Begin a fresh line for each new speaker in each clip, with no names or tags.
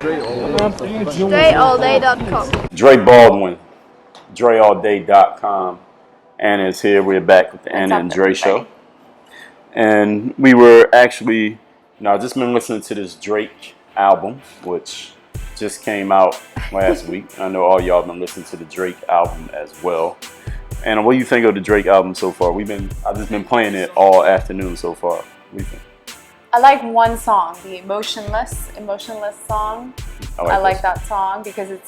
DreAllDay.com.
Dre Baldwin, DreAllDay.com. Anna is here. We're back with the Anna and Dre show. And we were actually, I've just been listening to this Drake album, which just came out last week. I know all y'all been listening to the Drake album as well. And what do you think of the Drake album so far? I've just been playing it all afternoon so far. What do you think?
I like one song, the Emotionless song. I like that song because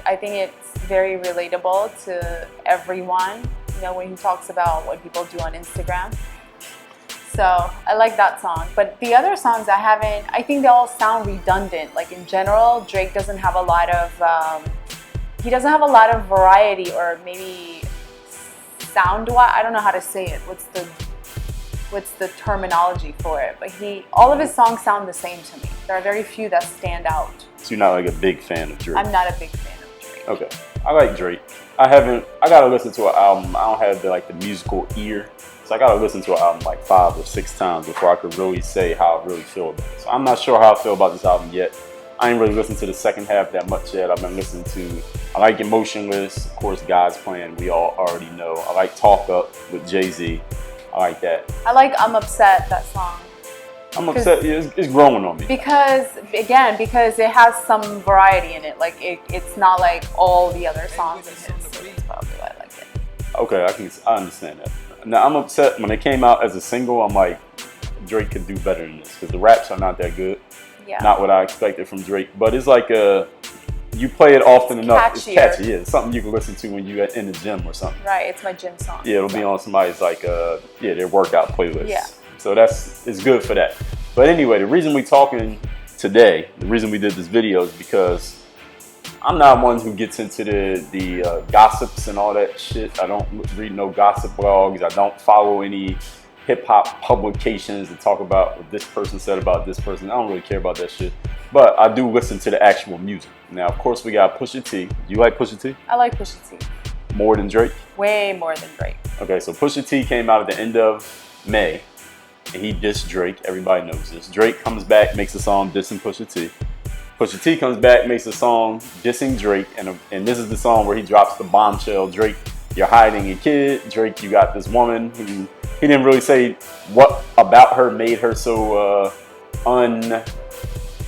I think it's very relatable to everyone. You know, when he talks about what people do on Instagram. So I like that song. But the other songs I think they all sound redundant. Like in general, Drake doesn't have a lot of, variety, or maybe sound-wise. I don't know how to say it. What's the terminology for it? But all of his songs sound the same to me. There are very few that stand out.
So you're not like a big fan of Drake?
I'm not a big fan of Drake.
Okay. I like Drake. I gotta listen to an album. I don't have the musical ear. So I gotta listen to an album like 5 or 6 times before I could really say how I really feel about it. So I'm not sure how I feel about this album yet. I ain't really listened to the second half that much yet. I've been listening to, I like Emotionless, of course, God's Plan, we all already know. I like Talk Up with Jay-Z. I like that.
I like I'm Upset, that song.
I'm upset. It's growing on me.
Because it has some variety in it. Like it's not like all the other songs in his. So that's probably why I like it.
Okay, I understand that. Now I'm upset when it came out as a single. I'm like, Drake could do better than this because the raps are not that good.
Yeah.
Not what I expected from Drake. But it's like you play it often enough.
Catchier.
It's catchy. Yeah, it's something you can listen to when you're in the gym or something.
Right. It's my gym song.
Yeah, it'll be on somebody's their workout playlist.
Yeah.
So it's good for that. But anyway, the reason we're talking today, the reason we did this video is because I'm not one who gets into the gossips and all that shit. I don't read no gossip blogs. I don't follow any hip hop publications that talk about what this person said about this person. I don't really care about that shit. But I do listen to the actual music. Now, of course, we got Pusha T. Do you like Pusha T?
I like Pusha T.
More than Drake?
Way more than Drake.
Okay, so Pusha T came out at the end of May. And he dissed Drake. Everybody knows this. Drake comes back, makes a song dissing Pusha T. Pusha T comes back, makes a song dissing Drake. And this is the song where he drops the bombshell. Drake, you're hiding a kid. Drake, you got this woman who he didn't really say what about her made her so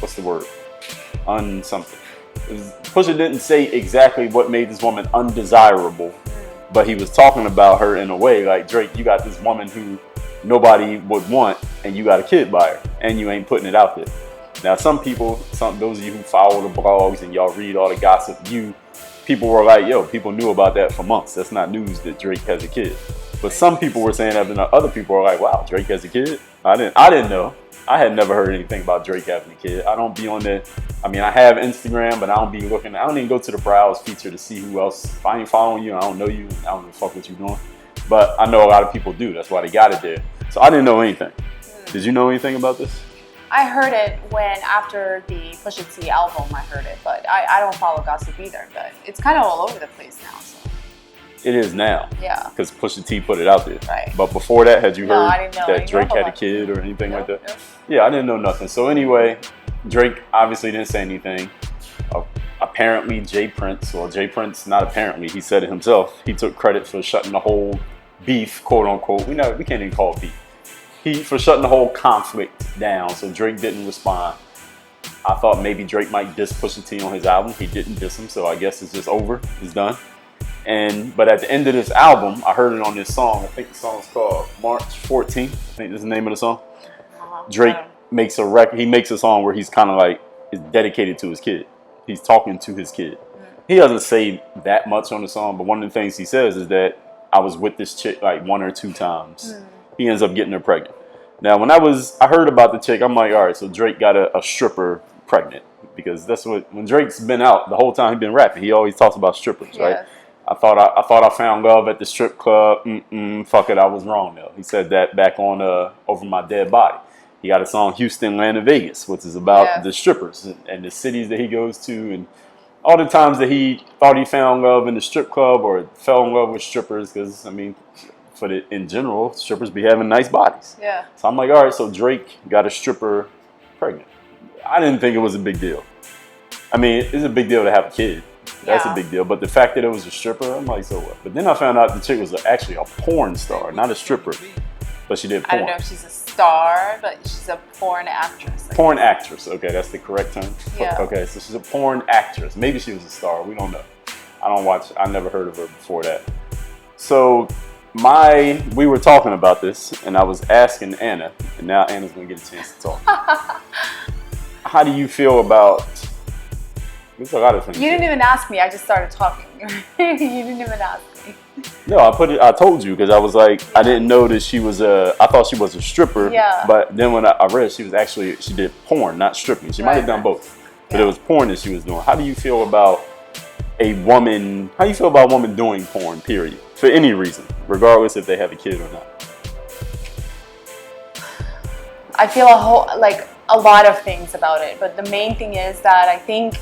what's the word? Something. Pusha didn't say exactly what made this woman undesirable, but he was talking about her in a way like, Drake, you got this woman who nobody would want, and you got a kid by her, and you ain't putting it out there. Now, those of you who follow the blogs and y'all read all the gossip, people were like, yo, people knew about that for months. That's not news that Drake has a kid. But some people were saying that, and other people were like, wow, Drake has a kid? I didn't know. I had never heard anything about Drake having a kid. I don't be on there. I mean, I have Instagram, but I don't be looking. I don't even go to the browse feature to see who else. If I ain't following you, I don't know you. I don't give a fuck what you're doing. But I know a lot of people do. That's why they got it there. So I didn't know anything. Did you know anything about this?
I heard it after the Pusha T album, I heard it. But I don't follow gossip either. But it's kind of all over the place now. So.
It is now.
Yeah.
Because Pusha T put it out there.
Right.
But before that, had you heard
I didn't know
that Drake had a kid or anything like that?
No.
Yeah, I didn't know nothing. So anyway, Drake obviously didn't say anything. Apparently, Jay Prince, not apparently, he said it himself. He took credit for shutting the whole beef, quote unquote. We can't even call it beef. For shutting the whole conflict down. So Drake didn't respond. I thought maybe Drake might diss Pusha T on his album. He didn't diss him, so I guess it's just over. It's done. But at the end of this album, I heard it on this song. I think the song's called March 14th. I think that's the name of the song. Drake makes a record. He makes a song where he's kind of like is dedicated to his kid. He's talking to his kid. He doesn't say that much on the song, but one of the things he says is that I was with this chick like 1 or 2 times. He ends up getting her pregnant. Now, when I heard about the chick, I'm like, all right, so Drake got a stripper pregnant, because that's when Drake's been out the whole time he's been rapping, he always talks about strippers, right? I thought I found love at the strip club. Fuck it, I was wrong though. He said that back on Over My Dead Body. He got a song Houston, Land, and Vegas, which is about the strippers and the cities that he goes to, and all the times that he thought he found love in the strip club or fell in love with strippers, because I mean, in general, strippers be having nice bodies.
Yeah.
So I'm like, all right, so Drake got a stripper pregnant. I didn't think it was a big deal. I mean, it's a big deal to have a kid. That's a big deal. But the fact that it was a stripper, I'm like, so what? But then I found out the chick was actually a porn star, not a stripper. But she did porn.
I don't know if she's a star, but she's a porn actress.
Porn actress. Okay, that's the correct term.
Yeah.
Okay, so she's a porn actress. Maybe she was a star. We don't know. I never heard of her before that. So we were talking about this, and I was asking Anna, and now Anna's gonna get a chance to talk. How do you feel about? There's a lot of things.
You didn't even ask me. I just started talking. You didn't even ask me.
No, I told you because I was like, I didn't know that she was I thought she was a stripper.
Yeah.
But then when I read she did porn, not stripping. She might have done both. But it was porn that she was doing. How do you feel about a woman doing porn, period? For any reason, regardless if they have a kid or not.
I feel a lot of things about it, but the main thing is that I think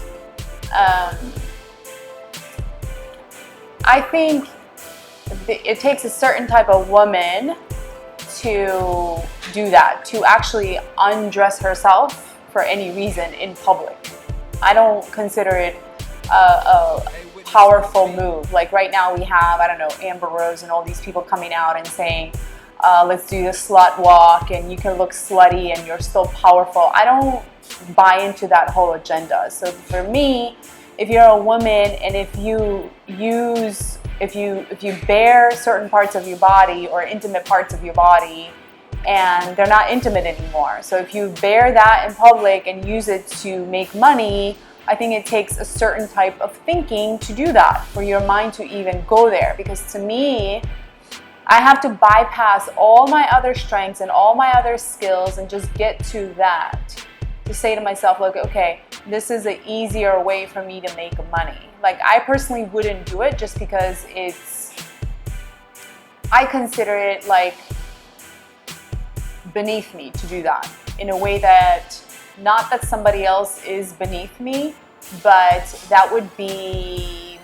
it takes a certain type of woman to do that, to actually undress herself for any reason in public. I don't consider it a powerful move. Like right now we have, I don't know, Amber Rose and all these people coming out and saying, let's do the slut walk and you can look slutty and you're still powerful. I don't buy into that whole agenda. So for me, if you're a woman and if you bare certain parts of your body or intimate parts of your body and they're not intimate anymore. So if you bear that in public and use it to make money, I think it takes a certain type of thinking to do that, for your mind to even go there. Because to me, I have to bypass all my other strengths and all my other skills and just get to that. To say to myself, like, okay, this is an easier way for me to make money. Like, I personally wouldn't do it just because I consider it like beneath me to do that in a way that, not that somebody else is beneath me, but that would be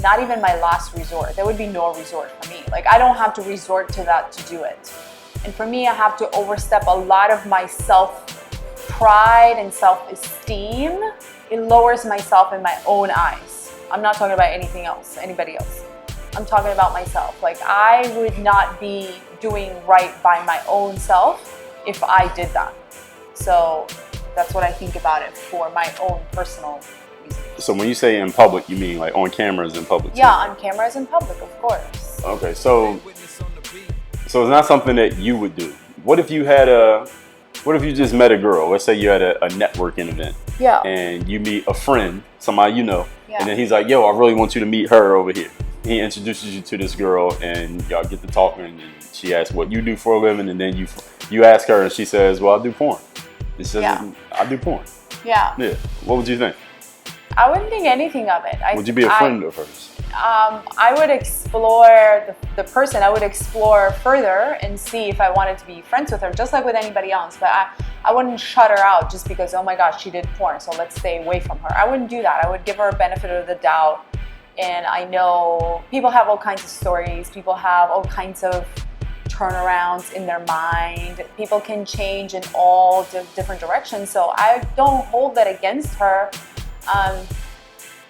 not even my last resort. There would be no resort for me. Like, I don't have to resort to that to do it. And for me, I have to overstep a lot of my self-pride and self-esteem. It lowers myself in my own eyes. I'm not talking about anybody else. I'm talking about myself. Like, I would not be doing right by my own self if I did that. So that's what I think about it for my own personal reasons.
So when you say in public, you mean like on cameras in public?
Yeah, on cameras in public, of course.
Okay, so it's not something that you would do. What if you just met a girl? Let's say you had a networking event.
Yeah.
And you meet a friend, somebody you know,
yeah.
And then he's like, yo, I really want you to meet her over here. He introduces you to this girl and y'all get to talking and she asks what you do for a living, and then you ask her and she says, well, I do porn. She says, I do porn.
Yeah.
Yeah. What would you think?
I wouldn't think anything of it.
Would you be a friend of hers?
I would explore the person. I would explore further and see if I wanted to be friends with her, just like with anybody else. But I wouldn't shut her out just because, oh my gosh, she did porn, so let's stay away from her. I wouldn't do that. I would give her a benefit of the doubt. And I know people have all kinds of stories. People have all kinds of turnarounds in their mind. People can change in all different directions. So I don't hold that against her.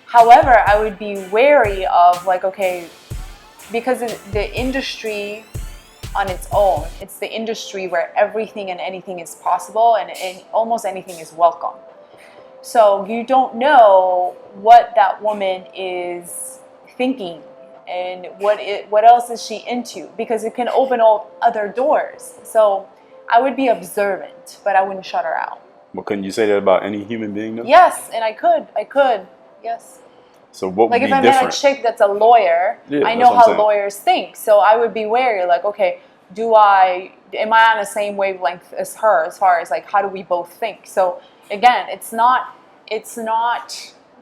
However, I would be wary of, like, okay, because the industry on its own, it's the industry where everything and anything is possible and almost anything is welcome. So you don't know what that woman is thinking and what else is she into, because it can open all other doors. So I would be observant, but I wouldn't shut her out.
Well, couldn't you say that about any human being, though?
Yes, and I could, yes.
So what would be different?
Like if I met a chick that's a lawyer, I know how lawyers think. So I would be wary, like, okay, am I on the same wavelength as her as far as, like, how do we both think? So again, it's not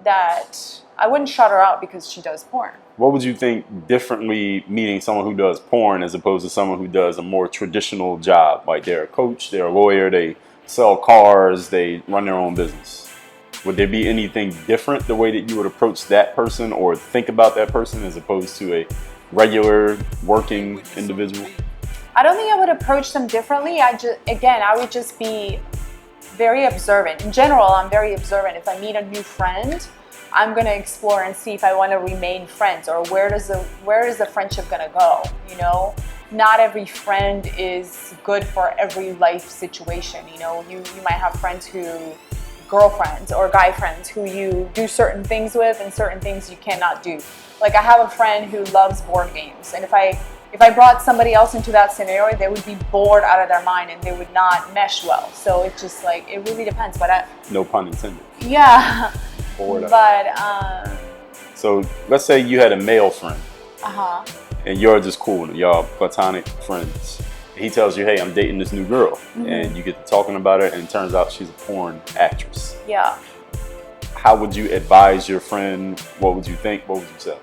that I wouldn't shut her out because she does porn.
What would you think differently meeting someone who does porn as opposed to someone who does a more traditional job? Like they're a coach, they're a lawyer, they sell cars, they run their own business. Would there be anything different the way that you would approach that person or think about that person as opposed to a regular working individual?
I don't think I would approach them differently. I would just be very observant. In general, I'm very observant. If I meet a new friend, I'm gonna explore and see if I want to remain friends, or where is the friendship gonna go. You know, not every friend is good for every life situation. You know, you might have friends girlfriends or guy friends who you do certain things with, and certain things you cannot do. Like I have a friend who loves board games, and if I brought somebody else into that scenario, they would be bored out of their mind and they would not mesh well. So it's just like, it really depends. But
no pun intended.
Yeah.
Bored.
But
so let's say you had a male friend. And you're just cool, y'all platonic friends. He tells you, hey, I'm dating this new girl. And you get to talking about her, and it turns out she's a porn actress.
Yeah.
How would you advise your friend? What would you think? What would you say?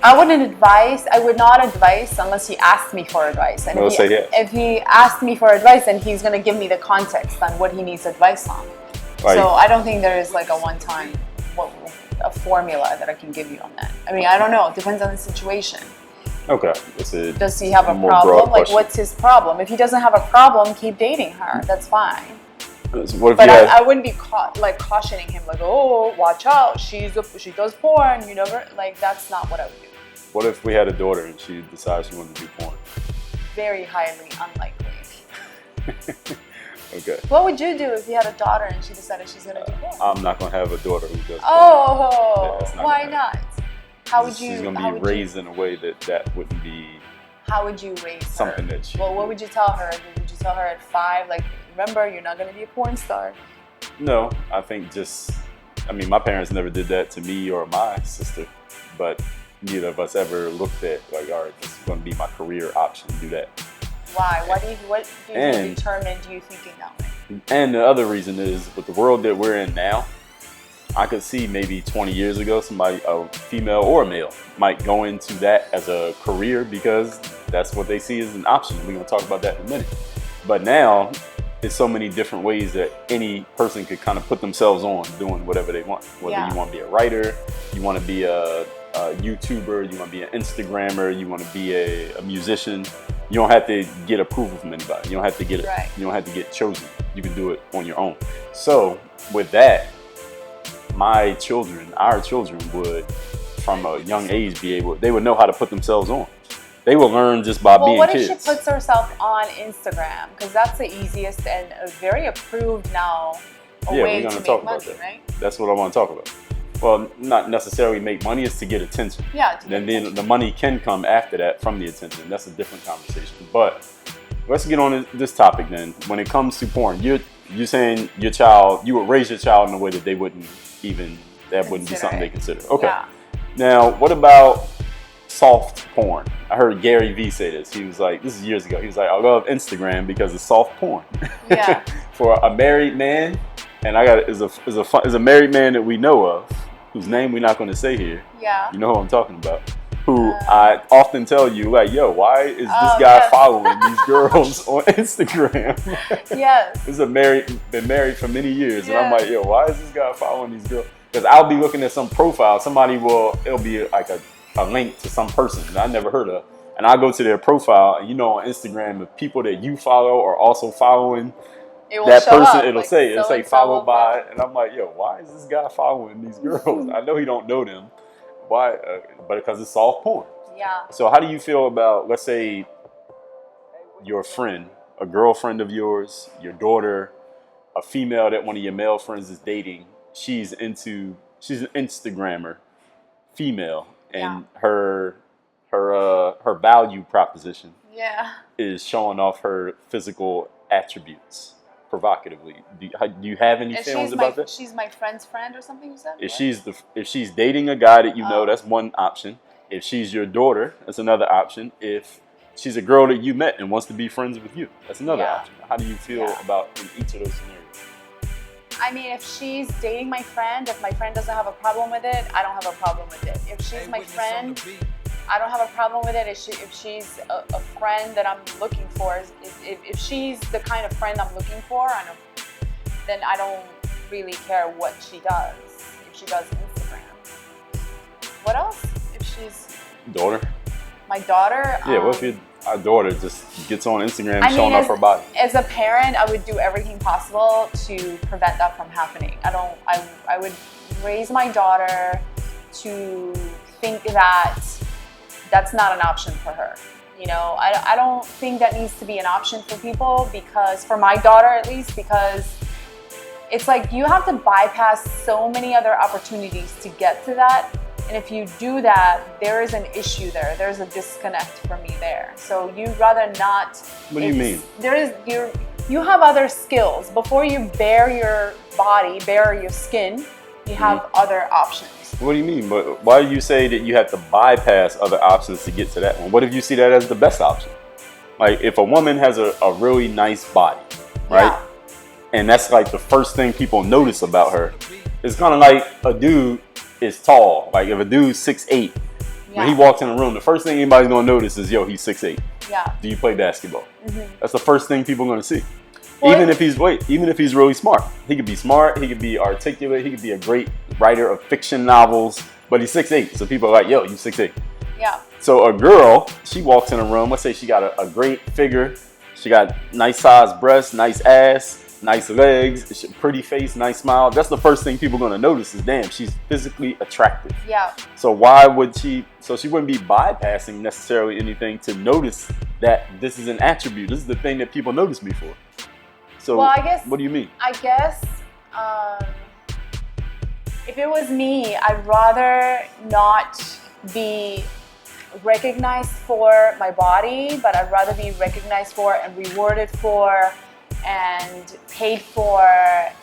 I would not advise unless he asked me for advice. And if he asked me for advice, then he's going to give me the context on what he needs advice on. Right. So I don't think there is like a one-time a formula that I can give you on that. I mean, I don't know. It depends on the situation.
Okay.
Does he have a problem? Like, what's his problem? If he doesn't have a problem, keep dating her. That's fine. I wouldn't be cautioning him like, oh, watch out. She does porn. You never, like, that's not what I would do.
What if we had a daughter and she decides she wanted to do porn?
Very highly unlikely.
Okay.
What would you do if you had a daughter and she decided she's going to do porn?
I'm not going to have a daughter who does porn.
Oh, yeah, why not? How would you?
She's going to be raised in a way that wouldn't be.
How would you raise
something
her?
that she?
Well, what would you tell her? Would you tell her at 5, like, remember, you're not going to be a porn star?
No, I think my parents never did that to me or my sister, but neither of us ever looked at like, all right, this is going to be my career option, do that.
Why? What do you determined you thinking that way?
And the other reason is, with the world that we're in now, I could see maybe 20 years ago, somebody, a female or a male, might go into that as a career because that's what they see as an option. We're going to talk about that in a minute. But now, there's so many different ways that any person could kind of put themselves on doing whatever they want. Whether you want to be a writer, you want to be a YouTuber, you want to be an Instagrammer, you want to be a musician. You don't have to get approval from anybody. You don't have to get
right.
You don't have to get chosen. You can do it on your own. So with that, our children would, from a young age, they would know how to put themselves on. They will learn just by being kids.
What if she puts herself on Instagram? Because that's the easiest and a very approved now way to make money, right?
That's what I want to talk about. Well, not necessarily make money, is to get attention.
Yeah.
Then the money can come after that from the attention. That's a different conversation. But let's get on this topic then. When it comes to porn, you're saying you would raise your child in a way that wouldn't be something they consider. Okay. Yeah. Now, what about soft porn? I heard Gary Vee say this. He was like, this is years ago. He was like, I love Instagram because it's soft porn.
Yeah.
For a married man, and is a married man that we know of, whose name we're not going to say here.
Yeah.
You know who I'm talking about. Who I often tell you, like, yo, why is this guy following these girls on Instagram?
Yes.
Been married for many years, and I'm like, yo, why is this guy following these girls? Because I'll be looking at some profile, it'll be like a link to some person that I never heard of, and I go to their profile, and on Instagram, the people that you follow are also folling that person. It'll say followed by, and I'm like, yo, why is this guy following these girls? I know he don't know them. Why? But because it's soft porn.
Yeah.
So how do you feel about, let's say, your friend, a girlfriend of yours, your daughter, a female that one of your male friends is dating? She's an Instagrammer, female, and her value proposition is showing off her physical attributes provocatively. Do you have any feelings about that?
She's my friend's friend or something, you said?
If she's dating a guy that you know, that's one option. If she's your daughter, that's another option. If she's a girl that you met and wants to be friends with you, that's another option. How do you feel about in each of those scenarios?
I mean, if she's dating my friend, if my friend doesn't have a problem with it, I don't have a problem with it. If she's my friend, I don't have a problem with it. If she's a friend that I'm looking for, if she's the kind of friend I'm looking for, then I don't really care what she does. If she does Instagram. What else? If she's...
Daughter?
My daughter?
Yeah, what if our daughter just gets on Instagram showing off her body.
As a parent, I would do everything possible to prevent that from happening. I would raise my daughter to think that that's not an option for her. You know, I don't think that needs to be an option for people, because for my daughter at least, because it's like you have to bypass so many other opportunities to get to that. And if you do that, there is an issue there. There's a disconnect for me there. So you'd rather not.
What do you mean?
You have other skills. Before you bare your body, bare your skin, you have other options.
What do you mean? But why do you say that you have to bypass other options to get to that one? What if you see that as the best option? Like if a woman has a really nice body, right? Yeah. And that's like the first thing people notice about her. It's kind of like a dude is tall. Like if a dude's 6'8", when he walks in a room, the first thing anybody's gonna notice is, yo, he's 6'8". Yeah. Do you play basketball? That's the first thing people are gonna see. Well, even if he's really smart. He could be smart, he could be articulate, he could be a great writer of fiction novels, but he's 6'8", so people are like, yo, you 6'8".
Yeah.
So a girl, she walks in a room, let's say she got a great figure, she got nice sized breasts, nice ass, nice legs, pretty face, nice smile. That's the first thing people are gonna notice is, damn, she's physically attractive. Yeah. So why would she wouldn't be bypassing necessarily anything to notice that this is an attribute. This is the thing that people notice me for. So well, I guess, what do you mean?
I guess if it was me, I'd rather not be recognized for my body, but I'd rather be recognized for and rewarded for and paid for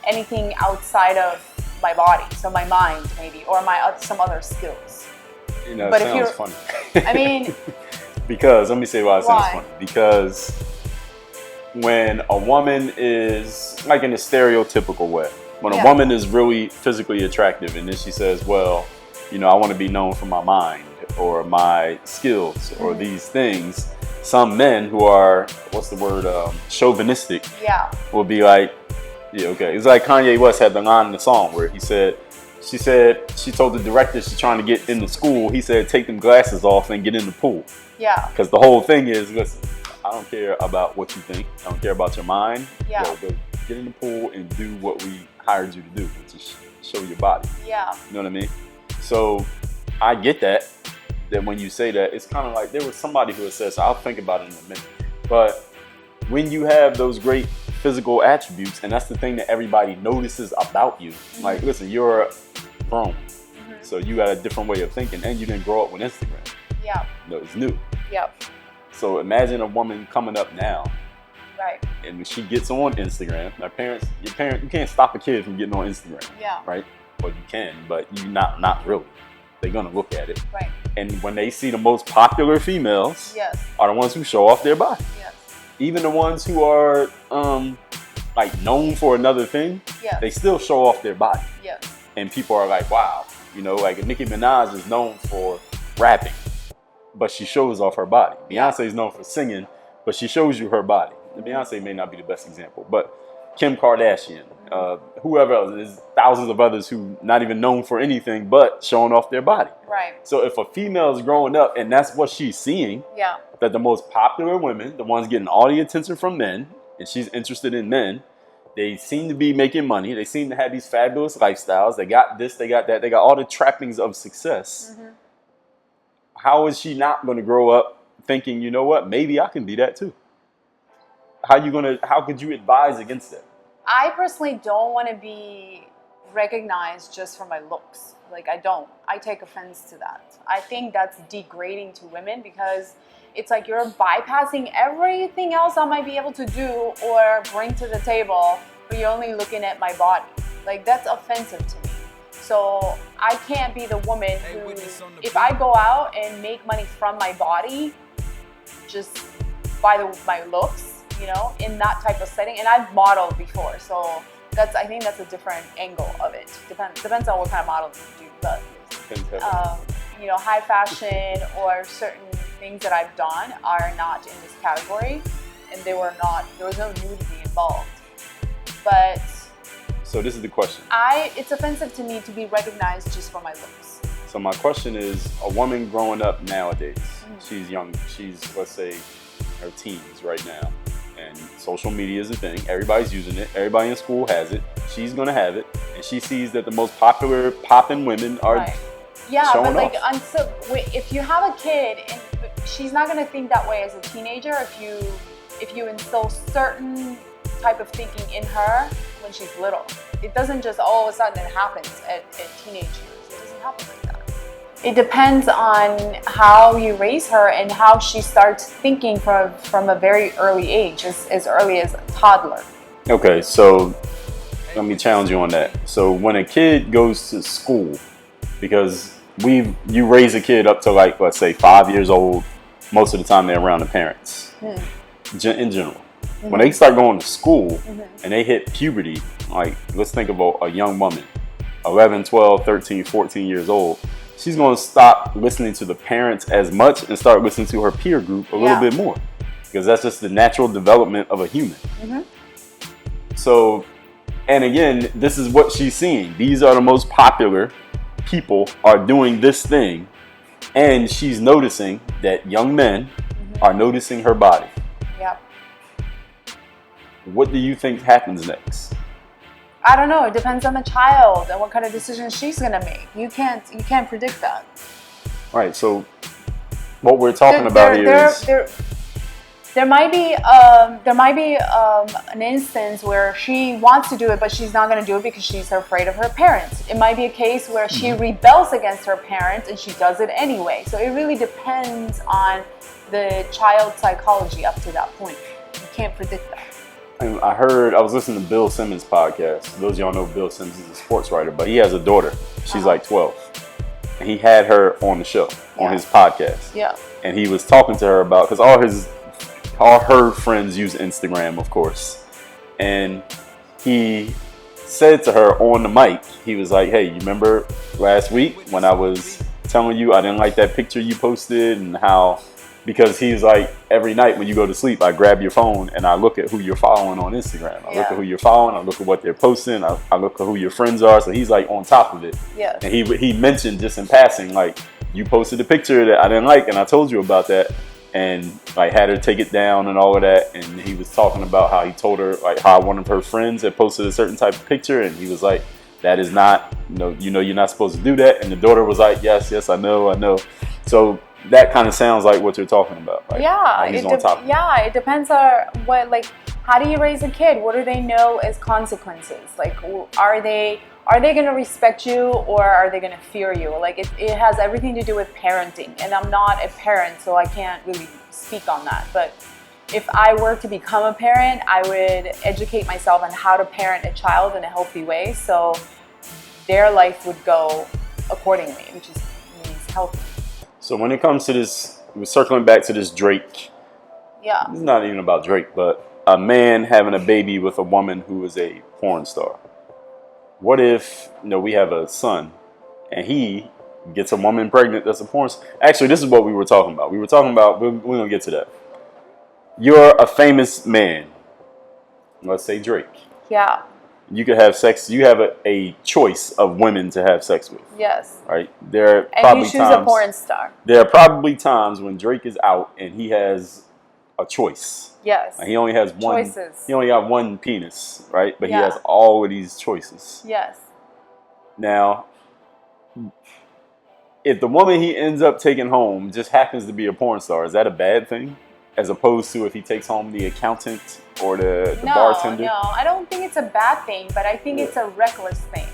anything outside of my body. So my mind maybe, or some other skills.
You know, it sounds funny.
I mean...
Because, let me say why it sounds funny. Because when a woman is, like in a stereotypical way, when a woman is really physically attractive and then she says, well, you know, I want to be known for my mind or my skills or these things, some men who are, what's the word, chauvinistic, will be like, yeah, okay. It's like Kanye West had the line in the song where she told the director she's trying to get into school, he said, take them glasses off and get in the pool. Yeah. Because the whole thing is, listen, I don't care about what you think. I don't care about your mind. Yeah. Go get in the pool and do what we hired you to do, which is show your body. Yeah. You know what I mean? So I get that when you say that, it's kind of like there was somebody who had said, so I'll think about it in a minute. But when you have those great physical attributes, and that's the thing that everybody notices about you, like, listen, you're grown, so you got a different way of thinking, and you didn't grow up with Instagram. Yeah. No, it's new. Yep. So imagine a woman coming up now. Right. And when she gets on Instagram, you can't stop a kid from getting on Instagram. Yeah. Right? Well, you can, but you not really. They're gonna look at it. Right. And when they see the most popular females are the ones who show off their body. Yes. Even the ones who are like known for another thing, they still show off their body. Yes. And people are like, wow, you know, like Nicki Minaj is known for rapping, but she shows off her body. Beyonce is known for singing, but she shows you her body. And Beyonce may not be the best example, but Kim Kardashian, whoever else, there's thousands of others who not even known for anything but showing off their body. Right. So if a female is growing up and that's what she's seeing, that the most popular women, the ones getting all the attention from men, and she's interested in men, they seem to be making money. They seem to have these fabulous lifestyles. They got this, they got that. They got all the trappings of success. How is she not going to grow up thinking, you know what, maybe I can be that too? How could you advise against that? I personally don't want to be recognized just for my looks. Like, I take offense to that. I think that's degrading to women, because it's like you're bypassing everything else I might be able to do or bring to the table, but you're only looking at my body. Like, that's offensive to me. So I can't be the woman who, if I go out and make money from my body just by my looks, you know, in that type of setting, and I've modeled before, so I think that's a different angle of it. Depends on what kind of modeling you do, but you know, high fashion or certain things that I've done are not in this category, and there was no nudity involved. But so this is the question. It's offensive to me to be recognized just for my looks. So my question is, a woman growing up nowadays, she's young, she's, let's say, her teens right now. And social media is a thing. Everybody's using it. Everybody in school has it. She's going to have it. And she sees that the most popular poppin' women are showing
but
off.
if you have a kid, and she's not going to think that way as a teenager if you instill certain type of thinking in her when she's little. It doesn't just all of a sudden it happens at teenage years. It doesn't happen like that. It depends on how you raise her and how she starts thinking from a very early age, as early as a toddler.
Okay, so let me challenge you on that. So when a kid goes to school, because you raise a kid up to like, let's say 5 years old, most of the time they're around the parents, in general. Mm-hmm. When they start going to school and they hit puberty, like let's think about a young woman, 11, 12, 13, 14 years old, she's going to stop listening to the parents as much and start listening to her peer group a little bit more, because that's just the natural development of a human. So, and again, this is what she's seeing. These are the most popular people are doing this thing, and she's noticing that young men are noticing her body. What do you think happens next?
I don't know. It depends on the child and what kind of decision she's gonna make. You can't predict that.
All right. So what we're talking about here is
there might be an instance where she wants to do it, but she's not gonna do it because she's afraid of her parents. It might be a case where she rebels against her parents and she does it anyway. So it really depends on the child's psychology up to that point. You can't predict that.
I was listening to Bill Simmons' podcast. Those of y'all know Bill Simmons is a sports writer, but he has a daughter. She's like 12. And he had her on the show, on his podcast. Yeah. And he was talking to her about, because all her friends use Instagram, of course. And he said to her on the mic, he was like, hey, you remember last week when I was telling you I didn't like that picture you posted, and how, because he's like, every night when you go to sleep, I grab your phone and I look at who you're following on Instagram. I look at who you're following. I look at what they're posting. I look at who your friends are. So he's like on top of it. Yeah. And he mentioned just in passing, like, you posted a picture that I didn't like, and I told you about that, and like had her take it down and all of that. And he was talking about how he told her, like, how one of her friends had posted a certain type of picture, and he was like, that is not, you're not supposed to do that. And the daughter was like, yes, I know. So that kind of sounds like what you're talking about. Like,
it depends on what, like, how do you raise a kid? What do they know as consequences? Like, are they going to respect you, or are they going to fear you? Like, it has everything to do with parenting, and I'm not a parent, so I can't really speak on that. But if I were to become a parent, I would educate myself on how to parent a child in a healthy way, so their life would go accordingly, which means healthy.
So when it comes to this, we're circling back to this Drake. Yeah. It's not even about Drake, but a man having a baby with a woman who is a porn star. What if, we have a son and he gets a woman pregnant that's a porn star? Actually, this is what we were talking about. We're going to get to that. You're a famous man. Let's say Drake. Yeah. You could have sex. You have a choice of women to have sex with. Yes. Right?
And you choose a porn star.
There are probably times when Drake is out and he has a choice. Yes. And he only has one. Choices. He only got one penis, right? But he has all of these choices. Yes. Now, if the woman he ends up taking home just happens to be a porn star, is that a bad thing? As opposed to if he takes home the accountant or the bartender?
No, I don't think it's a bad thing, but I think it's a reckless thing.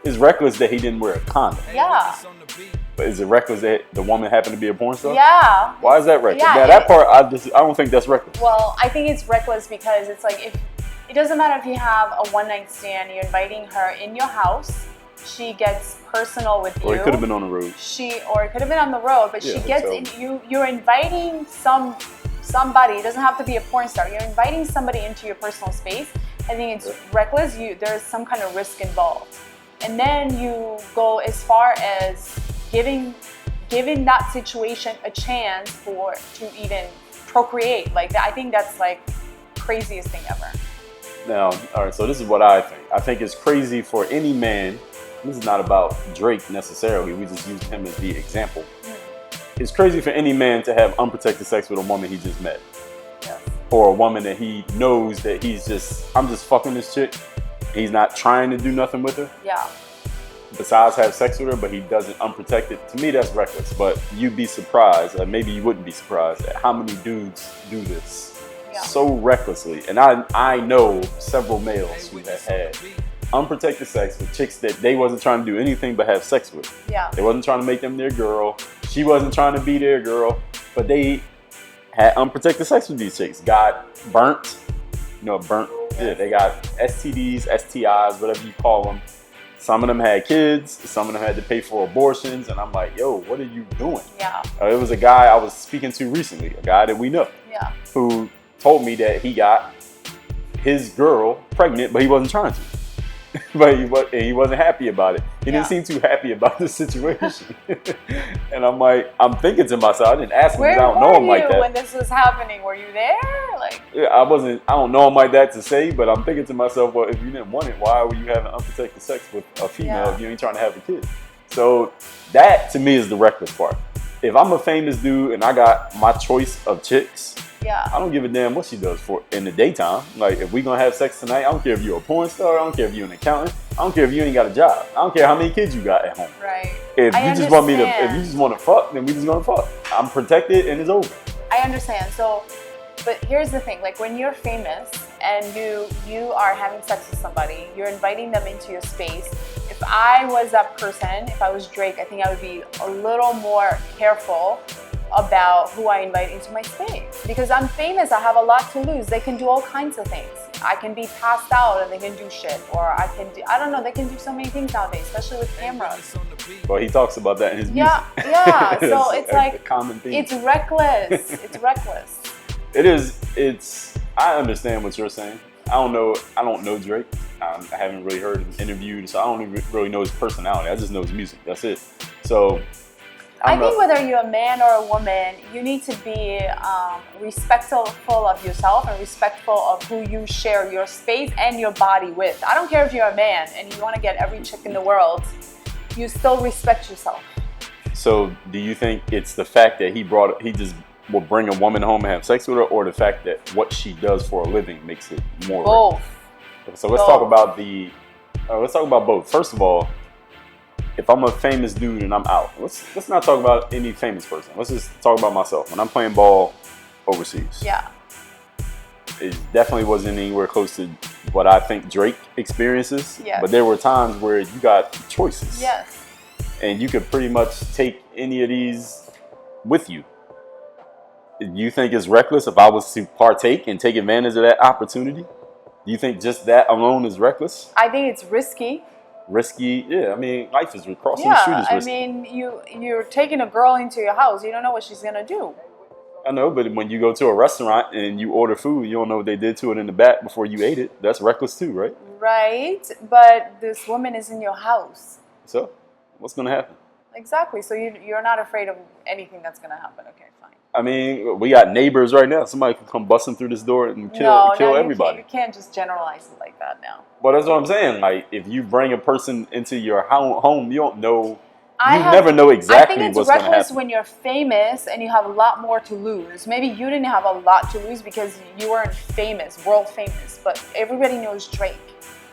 It's reckless that he didn't wear a condom. Yeah. But is it reckless that the woman happened to be a porn star? Yeah. Why is that reckless? Yeah, now, that part, I don't think that's reckless.
Well, I think it's reckless because it's like, if it doesn't matter if you have a one-night stand, you're inviting her in your house, she gets personal with you.
Or it could have been on the road.
Or it could have been on the road, but she gets in. You're inviting somebody. It doesn't have to be a porn star. You're inviting somebody into your personal space. I think it's reckless. There's some kind of risk involved, and then you go as far as giving that situation a chance to even procreate. Like, I think that's like craziest thing ever.
Now, all right. So this is what I think. I think it's crazy for any man. This is not about Drake necessarily. We just use him as the example. It's crazy for any man to have unprotected sex with a woman he just met. or a woman that he knows that I'm just fucking this chick. He's not trying to do nothing with her.
Yeah.
Besides have sex with her, but he doesn't unprotected. To me, that's reckless. But you'd be surprised, or maybe you wouldn't be surprised at how many dudes do this so recklessly. And I know several males who have had unprotected sex with chicks that they wasn't trying to do anything but have sex with.
Yeah.
They wasn't trying to make them their girl. She wasn't trying to be their girl. But they had unprotected sex with these chicks. Got burnt. Burnt. Yeah, they got STDs, STIs, whatever you call them. Some of them had kids. Some of them had to pay for abortions. And I'm like, yo, what are you doing?
Yeah.
It was a guy I was speaking to recently, a guy that we know, who told me that he got his girl pregnant, but he wasn't trying to. But he wasn't happy about it. He didn't seem too happy about the situation. And I'm thinking to myself, I didn't ask him because I don't know him like that.
Where were you when this was happening? Were you there?
I don't know him like that to say, but I'm thinking to myself, well, if you didn't want it, why were you having unprotected sex with a female if you ain't trying to have a kid? So that to me is the reckless part. If I'm a famous dude and I got my choice of chicks, I don't give a damn what she does for in the daytime. Like, if we gonna have sex tonight, I don't care if you're a porn star, I don't care if you're an accountant, I don't care if you ain't got a job, I don't care how many kids you got at home.
Right.
If you just want to fuck, then we just gonna fuck. I'm protected and it's over.
I understand. So, but here's the thing: like when you're famous and you are having sex with somebody, you're inviting them into your space. If I was that person, if I was Drake, I think I would be a little more careful about who I invite into my space, because I'm famous. I have a lot to lose. They can do all kinds of things. I can be passed out and they can do shit, or I don't know, they can do so many things nowadays, especially with cameras.
Well, he talks about that in his music.
Yeah. So it's like
a common theme.
It's reckless. It's reckless.
It is. I understand what you're saying. I don't know Drake. I haven't really heard him interviewed, so I don't even really know his personality. I just know his music. That's it. So
I think whether you're a man or a woman, you need to be respectful of yourself and respectful of who you share your space and your body with. I don't care if you're a man and you want to get every chick in the world, you still respect yourself. So
do you think it's the fact that he just will bring a woman home and have sex with her, or the fact that what she does for a living makes it more?
Both.
So let's talk about both. First of all, if I'm a famous dude and I'm out, let's not talk about any famous person. Let's just talk about myself. When I'm playing ball overseas, it definitely wasn't anywhere close to what I think Drake experiences. Yes. But there were times where you got choices.
Yes.
And you could pretty much take any of these with you. Do you think it's reckless if I was to partake and take advantage of that opportunity? Do you think just that alone is reckless?
I think it's risky.
Risky, yeah. I mean, life is crossing the street is risky.
I mean, you're taking a girl into your house. You don't know what she's gonna do.
I know, but when you go to a restaurant and you order food, you don't know what they did to it in the back before you ate it. That's reckless too, right?
Right, but this woman is in your house.
So, what's gonna happen?
Exactly. So you're not afraid of anything that's gonna happen. Okay, fine.
I mean, we got neighbors right now. Somebody can come busting through this door and kill everybody.
You can't just generalize it like that now.
Well, that's what I'm saying. Like, if you bring a person into your home, you don't know. Never know exactly what's going to happen. I think it's reckless when
you're famous and you have a lot more to lose. Maybe you didn't have a lot to lose because you weren't famous, world famous, but everybody knows Drake.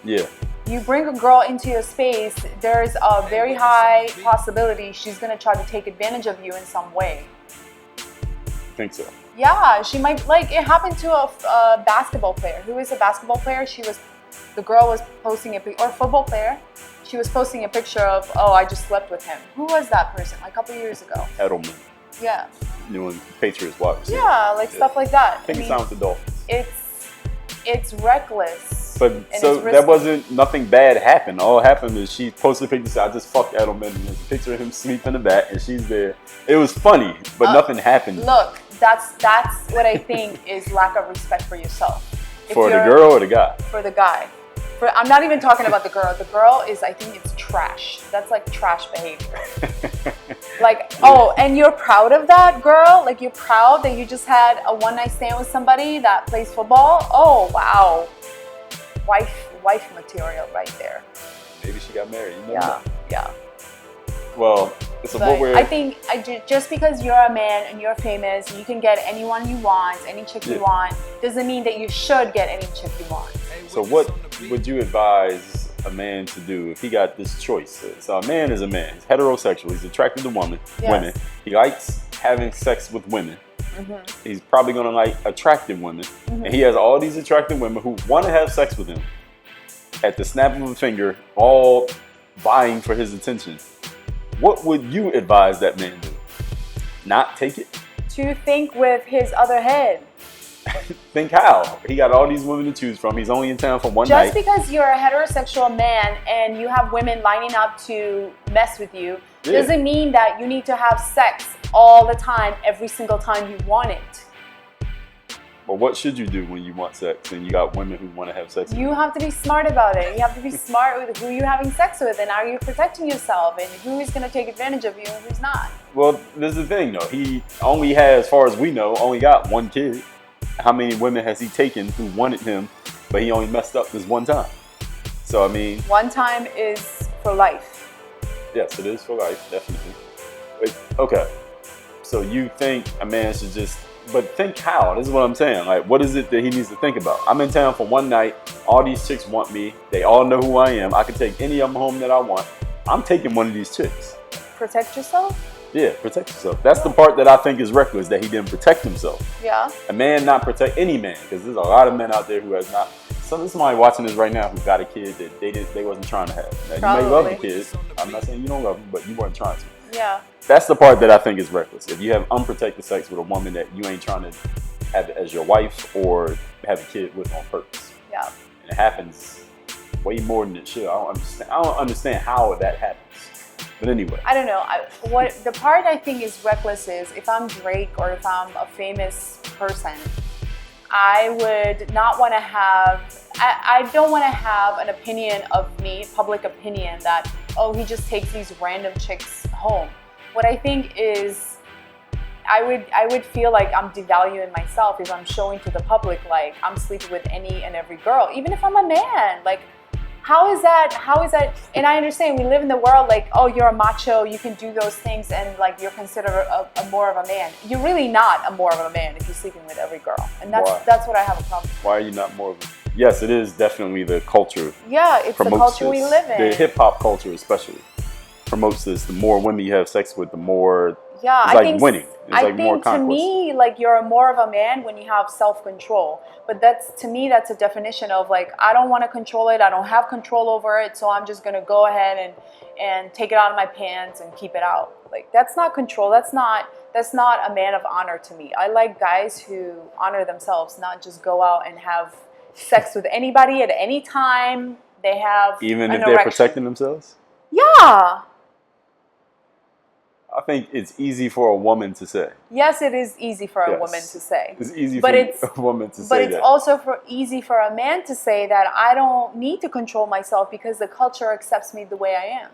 Yeah.
You bring a girl into your space, there's a very high possibility she's going to try to take advantage of you in some way.
I think so.
Yeah, she might. Like, it happened to a basketball player. Who is a basketball player? The girl was posting or football player. She was posting a picture of, I just slept with him. Who was that person? Like a couple years ago.
Edelman.
Yeah.
New Patriots wide receiver.
Yeah, stuff like that.
I think he signed with the Dolphins.
It's reckless.
But so that wasn't, nothing bad happened. All happened is she posted a picture and said, I just fucked Edelman. And there's a picture of him sleeping in the back and she's there. It was funny, but nothing happened.
Look, that's what I think is lack of respect for yourself.
For the girl or the guy?
For the guy. I'm not even talking about the girl. The girl I think it's trash. That's like trash behavior. And you're proud of that, girl? Like, you're proud that you just had a one-night stand with somebody that plays football? Oh, wow. Wife material right there.
Maybe she got married.
Yeah.
Well, So
but I think just because you're a man and you're famous, you can get anyone you want, any chick you want, doesn't mean that you should get any chick you want.
So what would you advise a man to do if he got this choice? So a man is a man. He's heterosexual. He's attracted to women. He likes having sex with women. He's probably going to like attractive women. And he has all these attractive women who want to have sex with him at the snap of a finger, all vying for his attention. What would you advise that man do? Not take it?
To think with his other head.
Think how? He got all these women to choose from. He's only in town for one night.
Just because you're a heterosexual man and you have women lining up to mess with you doesn't mean that you need to have sex all the time, every single time you want it.
But what should you do when you want sex and you got women who want to have sex with you?
You have to be smart about it. You have to be smart with who you're having sex with and are you protecting yourself and who is going to take advantage of you and who's not.
Well, this is the thing though. He only has, as far as we know, only got one kid. How many women has he taken who wanted him, but he only messed up this one time? So, I mean...
One time is for life.
Yes, it is for life, definitely. But, okay. So you think a man should just... But think how? This is what I'm saying. Like, what is it that he needs to think about? I'm in town for one night. All these chicks want me. They all know who I am. I can take any of them home that I want. I'm taking one of these chicks.
Protect yourself?
Yeah, protect yourself. That's the part that I think is reckless, that he didn't protect himself.
Yeah.
A man not protect any man, because there's a lot of men out there who has not. Somebody watching this right now who got a kid that they wasn't trying to have. Now, you may love the kid. I'm not saying you don't love him, but you weren't trying to.
Yeah.
That's the part that I think is reckless. If you have unprotected sex with a woman that you ain't trying to have as your wife or have a kid with on purpose.
Yeah.
And it happens way more than it should. I don't understand how that happens. But anyway.
I don't know. The part I think is reckless is if I'm Drake or if I'm a famous person, I would not want to have, I don't want to have an opinion of me, public opinion, that, oh, he just takes these random chicks home. What I think is, I would feel like I'm devaluing myself if I'm showing to the public like I'm sleeping with any and every girl, even if I'm a man. Like, how is that? And I understand we live in the world like, oh, you're a macho, you can do those things, and like you're considered a more of a man. You're really not a more of a man if you're sleeping with every girl, and that's what I have a problem with.
Why are you not more of a? Yes, it is definitely the culture.
Yeah, it's the culture we live in.
The hip hop culture especially promotes this. The more women you have sex with, the more.
Yeah,
it's like winning. It's like more conquest.
To me, like you're more of a man when you have self-control. But to me, that's a definition of like, I don't want to control it. I don't have control over it. So I'm just going to go ahead and take it out of my pants and keep it out. Like, that's not control. That's not a man of honor to me. I like guys who honor themselves, not just go out and have sex with anybody at any time. They have
even if they're protecting themselves?
Yeah.
I think it's easy for a woman to say.
Yes, it is easy for a woman to say.
It's easy for a woman to say that.
But it's also easy for a man to say that I don't need to control myself because the culture accepts me the way I am.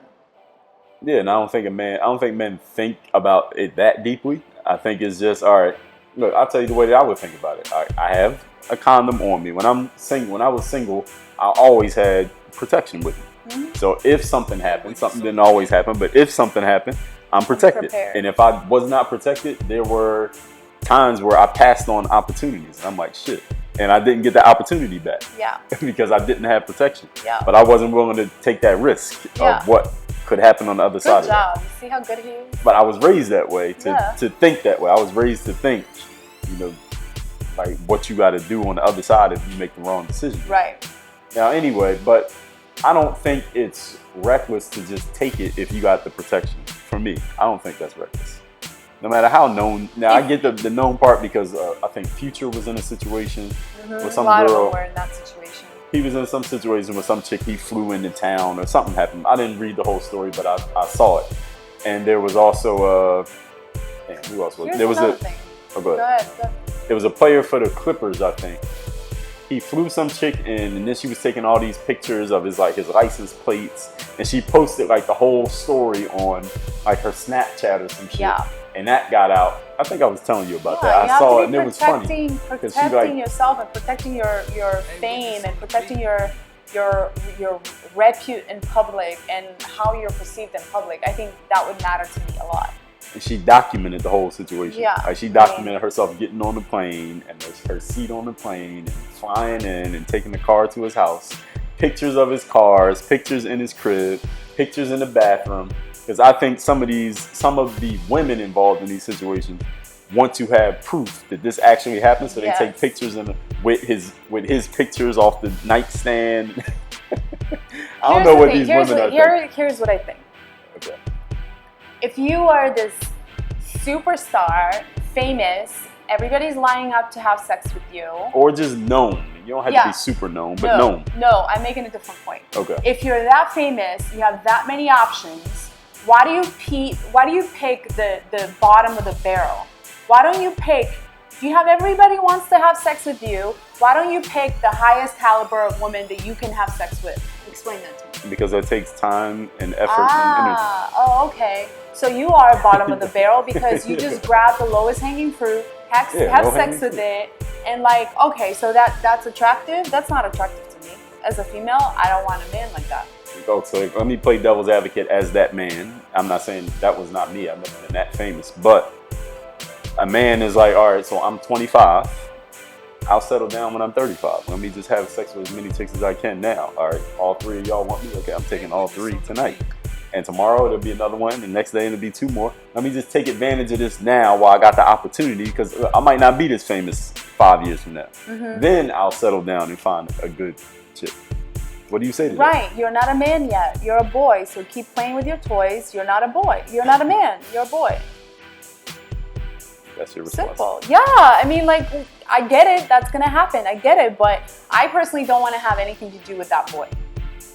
Yeah, and I don't think men think about it that deeply. I think it's just, all right, look, I'll tell you the way that I would think about it. I have a condom on me. When I was single, I always had protection with me. Mm-hmm. So if something happened, something didn't always happen, but if something happened, I'm protected. And if I was not protected, there were times where I passed on opportunities. And I'm like, shit. And I didn't get the opportunity back. Yeah. Because I didn't have protection. Yeah. But I wasn't willing to take that risk of what could happen on the other side of it. Good
job. You see how good he is?
But I was raised that way, to think that way. I was raised to think, like what you got to do on the other side if you make the wrong decision.
Right.
Now, anyway, but I don't think it's reckless to just take it if you got the protection. For me, I don't think that's reckless. No matter how known. Now, I get the known part because I think Future was in a situation with some girl.
A lot of them were in that situation.
He was in some situation with some chick. He flew into town or something happened. I didn't read the whole story, but I saw it. And there was also who else was there? Was a
thing. Oh, go ahead.
There was a player for the Clippers, I think. He flew some chick in, and then she was taking all these pictures of his license plates, and she posted like the whole story on like her Snapchat or some shit. Yeah. And that got out. I think I was telling you about that. I saw it, and it was funny.
Protecting yourself and protecting your fame and protecting your your repute in public and how you're perceived in public. I think that would matter to me a lot.
And she documented the whole situation.
Yeah.
Like she documented herself getting on the plane and her seat on the plane and flying in and taking the car to his house. Pictures of his cars, pictures in his crib, pictures in the bathroom. Because I think some of the women involved in these situations want to have proof that this actually happened, so they take pictures with his pictures off the nightstand. I don't know what these women are thinking.
Here's what I think.
Okay.
If you are this superstar, famous, everybody's lining up to have sex with you.
Or just known. You don't have to be super known, but known.
No, I'm making a different point.
Okay.
If you're that famous, you have that many options, why do you pick the bottom of the barrel? Why don't you pick, if you have everybody wants to have sex with you, why don't you pick the highest caliber of women that you can have sex with? Explain that to me.
Because it takes time and effort and energy.
Oh, okay. So you are bottom of the barrel because you just grab the lowest hanging fruit, have sex with it, and like, okay, so that's attractive? That's not attractive to me. As a female, I don't want a man like that.
Oh, so let me play devil's advocate as that man. I'm not saying that was not me. I've never been that famous. But a man is like, all right, so I'm 25. I'll settle down when I'm 35. Let me just have sex with as many chicks as I can now. All right, all three of y'all want me? Okay, I'm taking all three tonight. And tomorrow it'll be another one. The next day it'll be two more. Let me just take advantage of this now while I got the opportunity, because I might not be this famous 5 years from now. Mm-hmm. Then I'll settle down and find a good chick. What do you say to that?
Right, you're not a man yet. You're a boy, so keep playing with your toys. You're not a boy. You're not a man. You're a boy.
That's your response.
Simple. Yeah, I mean, like, I get it. That's going to happen. I get it. But I personally don't want to have anything to do with that boy.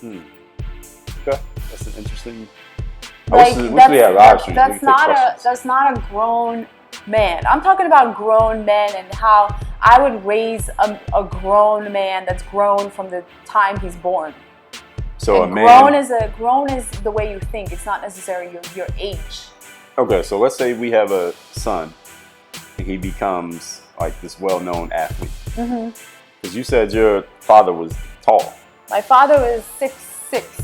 Okay. That's an interesting...
Like, that's not a grown man. I'm talking about grown men and how I would raise a grown man that's grown from the time he's born.
So
and
a man...
grown is the way you think. It's not necessarily your age.
Okay, so let's say we have a son and he becomes like this well-known athlete. Mm-hmm. Because you said your father was tall.
My father was 6'6".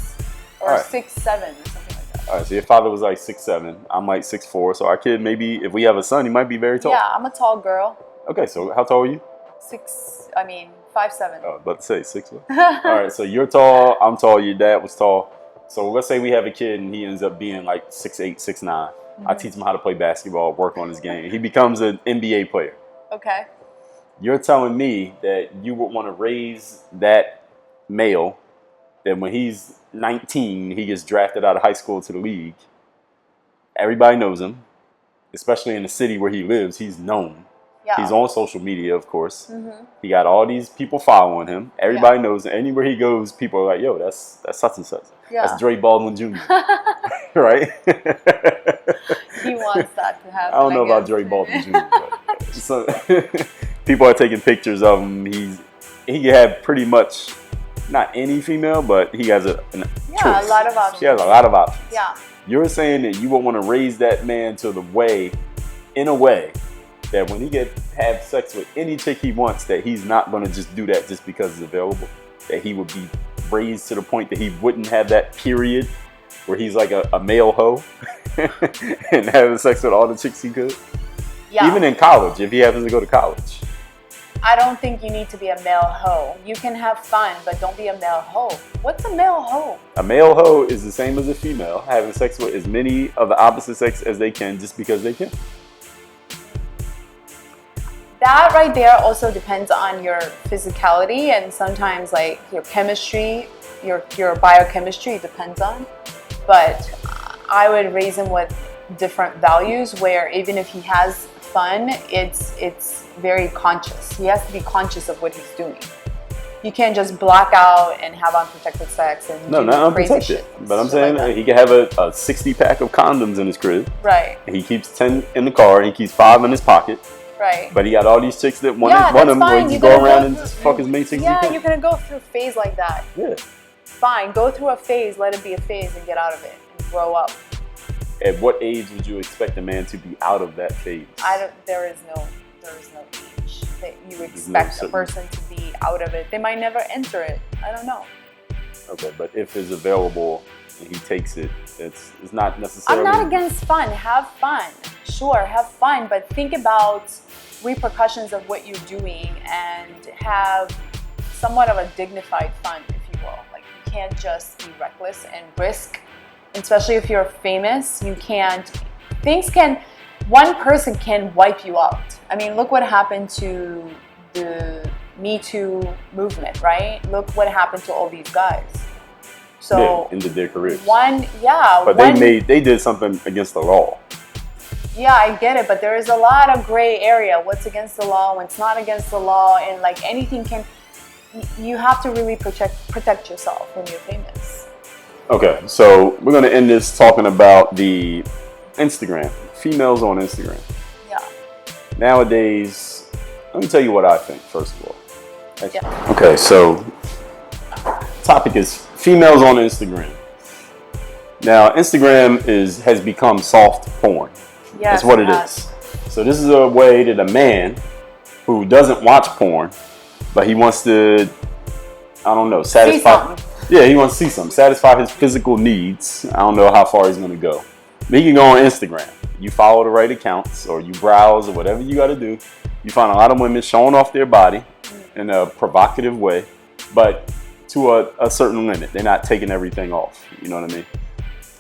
Or 6'7" or something like that.
All right, so your father was like 6'7". I'm like 6'4". So our kid, maybe if we have a son, he might be very tall.
Yeah, I'm a tall girl.
Okay, so how tall are you?
5'7".
I was about to say 6'1". All right, so you're tall, I'm tall, your dad was tall. So let's say we have a kid and he ends up being like 6'8", 6'9". Mm-hmm. I teach him how to play basketball, work on his game. He becomes an NBA player.
Okay.
You're telling me that you would want to raise that male, that when he's 19, he gets drafted out of high school to the league. Everybody knows him, especially in the city where he lives. He's known. Yeah. He's on social media, of course. Mm-hmm. He got all these people following him. Everybody knows him. Anywhere he goes, people are like, yo, that's such and such. Yeah. That's Dre Baldwin Jr. Right?
He wants that to happen.
I don't know about Dre Baldwin Jr. But so, people are taking pictures of him. He can have pretty much not any female, but he has a choice.
A lot of options.
He has a lot of options.
Yeah.
You're saying that you would want to raise that man to the way, in a way, that when he have sex with any chick he wants, that he's not going to just do that just because it's available. That he would be raised to the point that he wouldn't have that period where he's like a male hoe and having sex with all the chicks he could. Yeah. Even in college, if he happens to go to college.
I don't think you need to be a male hoe. You can have fun, but don't be a male hoe. What's a male hoe?
A male hoe is the same as a female, having sex with as many of the opposite sex as they can just because they can.
That right there also depends on your physicality and sometimes like your chemistry, your biochemistry depends on. But I would raise him with different values where even if he has fun, it's very conscious. He has to be conscious of what he's doing. You can't just black out and have unprotected sex and do
not
crazy
unprotected.
shit.
But I'm saying like he can have a 60-pack of condoms in his crib.
Right.
He keeps 10 in the car. He keeps 5 in his pocket.
Right.
But he got all these chicks that want him, where he go around and just fuck as many chicks as he can.
You're gonna go through a phase like that.
Yeah.
Fine, go through a phase. Let it be a phase and get out of it and grow up.
At what age would you expect a man to be out of that phase?
There is no age that you expect a person to be out of it. They might never enter it. I don't know.
Okay, but if it's available and he takes it, it's not necessarily.
I'm not against fun. Have fun. Sure, have fun, but think about repercussions of what you're doing and have somewhat of a dignified fun, if you will. Like, you can't just be reckless and risk, especially if you're famous. You can't. One person can wipe you out. I mean, look what happened to the Me Too movement, right? Look what happened to all these guys. So
ended their careers.
But
they did something against the law.
Yeah, I get it, but there is a lot of gray area. What's against the law, what's not against the law, and like anything can. You have to really protect yourself when you're famous. Okay,
so we're gonna end this talking about the Instagram. Females on Instagram.
Yeah.
Nowadays, let me tell you what I think, first of all.
Yeah.
Okay, so topic is females on Instagram. Now, Instagram has become soft porn.
Yes,
that's what it is. So this is a way that a man who doesn't watch porn, but he wants to, I don't know, satisfy. Yeah, he wants to see something, satisfy his physical needs. I don't know how far he's going to go. But he can go on Instagram. You follow the right accounts, or you browse, or whatever you got to do. You find a lot of women showing off their body in a provocative way, but to a certain limit. They're not taking everything off. You know what I mean?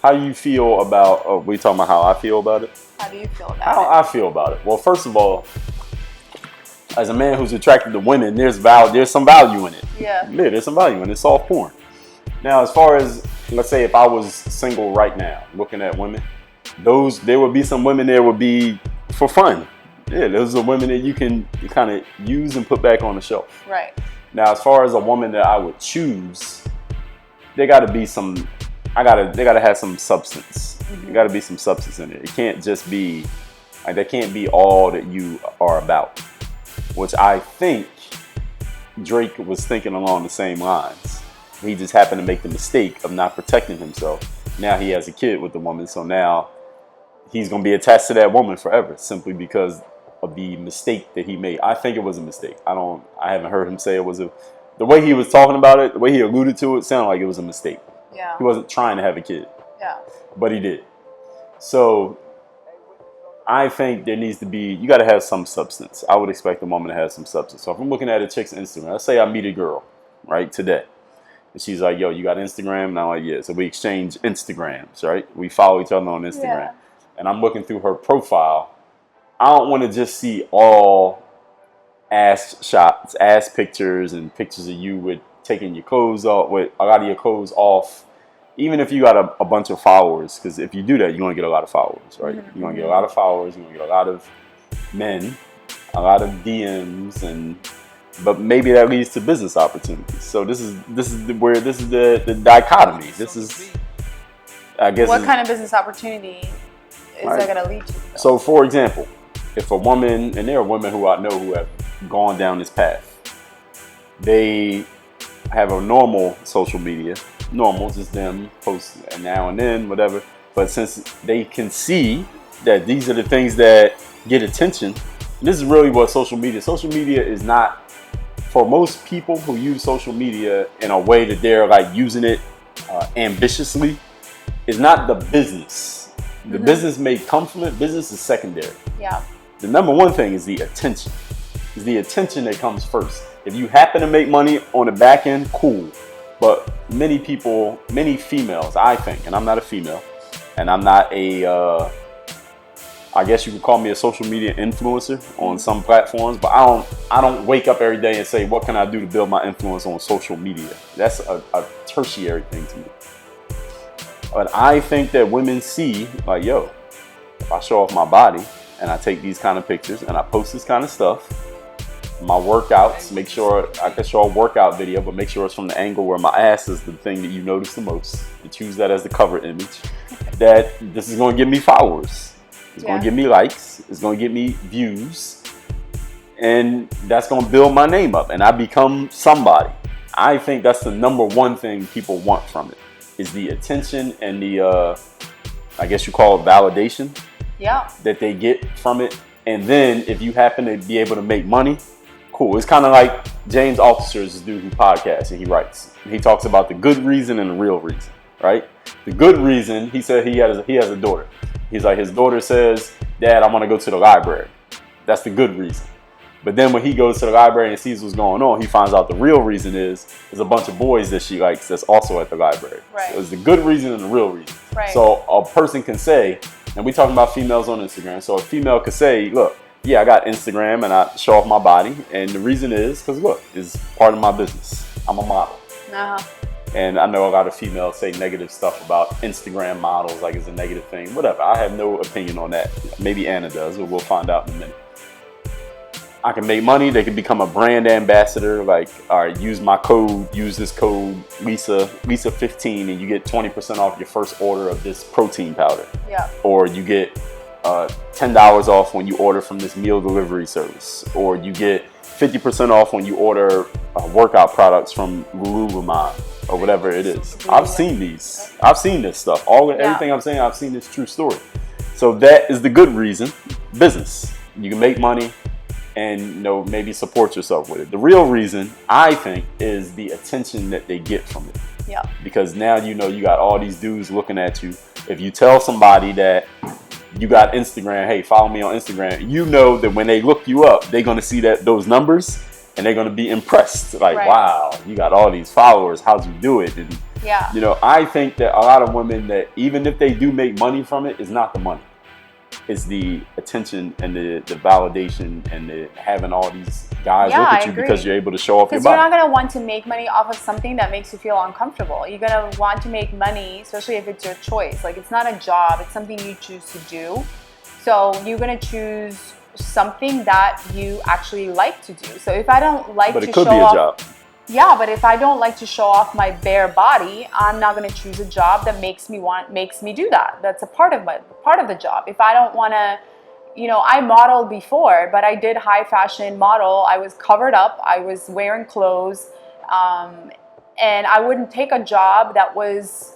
How do you feel about, we talking about how I feel about it?
How do you feel about it?
How I feel about it? Well, first of all, as a man who's attracted to women, there's some value in it.
Yeah,
there's some value in it. It's soft porn. Now, as far as, let's say if I was single right now, looking at women, there would be some women there would be for fun. Yeah, those are women that you can kind of use and put back on the shelf.
Right.
Now, as far as a woman that I would choose, there got to be some. They got to have some substance. Mm-hmm. There got to be some substance in it. It can't just be like that. Can't be all that you are about. Which I think Drake was thinking along the same lines. He just happened to make the mistake of not protecting himself. Now he has a kid with the woman, so now he's gonna be attached to that woman forever, simply because of the mistake that he made. I think it was a mistake. I haven't heard him say it was the way he was talking about it, the way he alluded to it, sounded like it was a mistake.
Yeah.
He wasn't trying to have a kid.
Yeah.
But he did. So I think there needs to be, you got to have some substance. I would expect a woman to have some substance. So if I'm looking at a chick's Instagram, let's say I meet a girl, right, today. And she's like, yo, you got Instagram? And I'm like, yeah. So we exchange Instagrams, right? We follow each other on Instagram. Yeah. And I'm looking through her profile. I don't want to just see all ass shots, ass pictures, and pictures of you with taking your clothes off, with a lot of your clothes off. Even if you got a bunch of followers, because if you do that, you're going to get a lot of followers, right? Mm-hmm. You're going to get a lot of followers. You're going to get a lot of men, a lot of DMs, but maybe that leads to business opportunities. So this is the dichotomy. This is, I guess.
What kind of business opportunity is that going to lead to?
So, for example, if a woman, and there are women who I know who have gone down this path, they have a normal social media, just them post now and then, whatever. But since they can see that these are the things that get attention, this is really what social media is not, for most people who use social media in a way that they're like using it ambitiously, is not the business. The mm-hmm. business may come from it. Business is secondary. Yeah. The number one thing is the attention. It's the attention that comes first. If you happen to make money on the back end, cool. But many people, many females, I think, and I'm not a female, and I'm not I guess you could call me a social media influencer on some platforms, but I don't wake up every day and say, what can I do to build my influence on social media? That's a tertiary thing to me. But I think that women see, like, yo, if I show off my body and I take these kind of pictures and I post this kind of stuff, my workouts, make sure I can show a workout video, but make sure it's from the angle where my ass is the thing that you notice the most, and choose that as the cover image, that this is going to give me followers. It's going to give me likes. It's going to get me views. And that's going to build my name up, and I become somebody. I think that's the number one thing people want from it, is the attention and the, I guess you call it validation, that they get from it. And then if you happen to be able to make money, cool. It's kind of like James Altucher's this dude who podcasts and he writes. He talks about the good reason and the real reason, right? The good reason, he said he has a daughter. He's like, his daughter says, Dad, I want to go to the library. That's the good reason. But then when he goes to the library and sees what's going on, he finds out the real reason is there's a bunch of boys that she likes that's also at the library.
Right.
So it's the good reason and the real reason.
Right.
So a person can say, and we talking about females on Instagram, so a female could say, look, yeah, I got Instagram and I show off my body. And the reason is because, look, it's part of my business. I'm a model.
Uh-huh.
And I know a lot of females say negative stuff about Instagram models, like it's a negative thing. Whatever. I have no opinion on that. Maybe Anna does, but we'll find out in a minute. I can make money. They can become a brand ambassador. Like, all right, use my code. Use this code, Lisa15, and you get 20% off your first order of this protein powder.
Yeah.
Or you get $10 off when you order from this meal delivery service. Or you get 50% off when you order workout products from Lululemon or whatever it is. I've seen these. I've seen this stuff. Everything I'm saying, I've seen this true story. So that is the good reason. Business. You can make money and maybe support yourself with it. The real reason, I think, is the attention that they get from it.
Yeah.
Because now you got all these dudes looking at you. If you tell somebody that you got Instagram, hey, follow me on Instagram, you know that when they look you up, they're going to see those numbers and they're going to be impressed. Like, right. Wow, you got all these followers. How'd you do it? And, I think that a lot of women that even if they do make money from it, it's not the money. It's the attention and the validation and the having all these guys look at you because you're able to show off your body.
Because you're not going to want to make money off of something that makes you feel uncomfortable. You're going to want to make money, especially if it's your choice. Like, it's not a job. It's something you choose to do. So you're going to choose something that you actually like to do. So if I don't like to show off... But it could be a job. Yeah, but if I don't like to show off my bare body, I'm not going to choose a job that makes me do that. That's a part of the job. If I don't want to, I modeled before, but I did high fashion model. I was covered up. I was wearing clothes, and I wouldn't take a job that was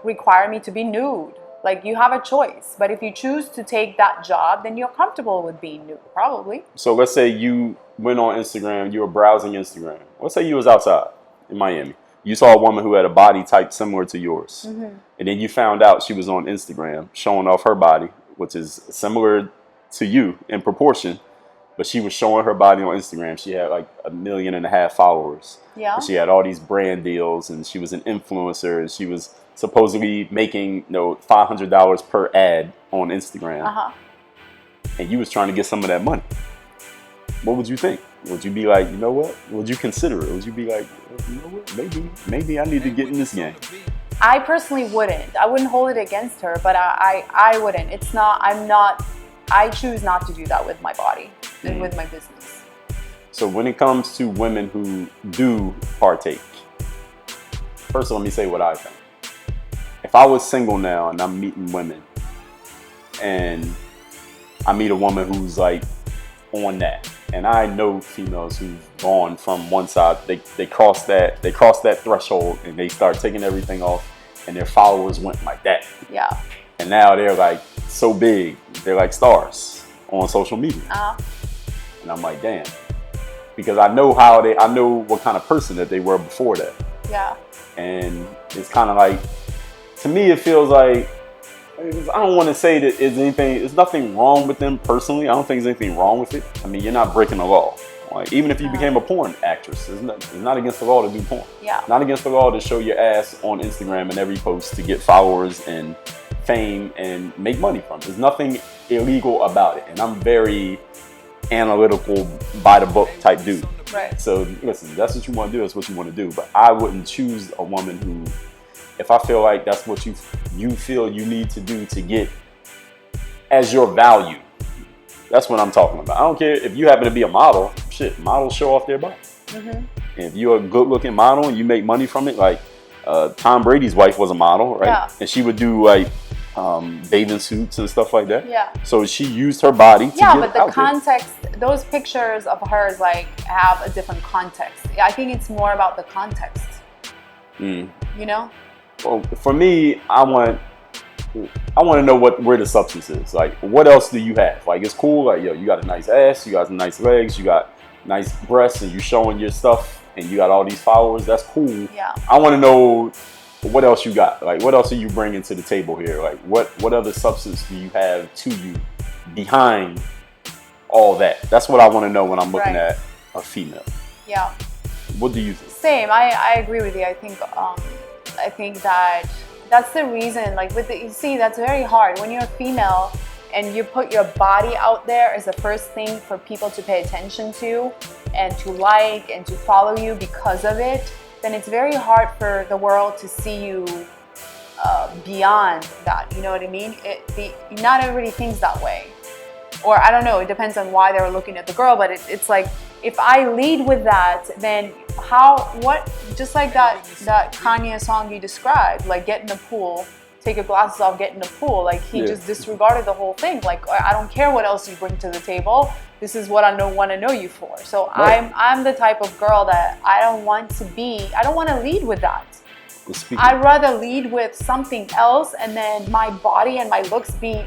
require me to be nude. Like, you have a choice, but if you choose to take that job, then you're comfortable with being nude, probably.
So let's say you went on Instagram, you were browsing Instagram. Let's say you was outside in Miami. You saw a woman who had a body type similar to yours. Mm-hmm. And then you found out she was on Instagram showing off her body, which is similar to you in proportion, but she was showing her body on Instagram. She had like 1.5 million followers. Yeah. And she had all these brand deals and she was an influencer and she was supposedly making $500 per ad on Instagram. Uh-huh. And you was trying to get some of that money. What would you think? Would you be like, you know what? Would you consider it? Would you be like, you know what? Maybe I need to get in this game?
I personally wouldn't. I wouldn't hold it against her, but I wouldn't. I choose not to do that with my body and with my business.
So when it comes to women who do partake, first let me say what I think. If I was single now and I'm meeting women and I meet a woman who's like on that, and I know females who've gone from one side, they cross that threshold and they start taking everything off and their followers went like that. Yeah. And now they're like so big, they're like stars on social media. Uh-huh. And I'm like, damn. Because I know what kind of person that they were before that. Yeah. And it's kind of like, to me, it feels like, I don't want to say that there's nothing wrong with them personally. I don't think there's anything wrong with it. I mean, you're not breaking the law. Like, even if you became a porn actress, it's not against the law to do porn. Yeah. Not against the law to show your ass on Instagram and every post to get followers and fame and make money from it. There's nothing illegal about it. And I'm very analytical, by the book type dude. Right. So listen, that's what you want to do, that's what you want to do. But I wouldn't choose a woman who, if I feel like that's what you feel you need to do to get as your value, that's what I'm talking about. I don't care if you happen to be a model. Shit, models show off their body. Mm-hmm. And if you're a good-looking model and you make money from it, like Tom Brady's wife was a model, right? Yeah. And she would do like bathing suits and stuff like that. Yeah. So she used her body to get
but the context, those pictures of hers like have a different context. Yeah, I think it's more about the context. You know?
Well, for me, I want to know where the substance is. Like, what else do you have? Like, it's cool. Like, yo, you got a nice ass, you got some nice legs, you got nice breasts and you showing your stuff and you got all these followers, that's cool.
Yeah.
I want to know what else you got. Like, what else are you bringing to the table here? Like, what other substance do you have to you behind all that? That's what I want to know when I'm looking at a female.
Yeah.
What do you think?
Same. I agree with you. I think that that's the reason. Like you see, that's very hard when you're a female and you put your body out there as the first thing for people to pay attention to and to like and to follow you because of it. Then it's very hard for the world to see you beyond that. You know what I mean? Not everybody thinks that way. Or I don't know, it depends on why they're looking at the girl, but it's like, if I lead with that, then just like that Kanye song you described, like get in the pool, take your glasses off, get in the pool. Like he just disregarded the whole thing. Like, I don't care what else you bring to the table. This is what I want to know you for. So I'm the type of girl that I don't want to lead with that. I'd rather lead with something else and then my body and my looks be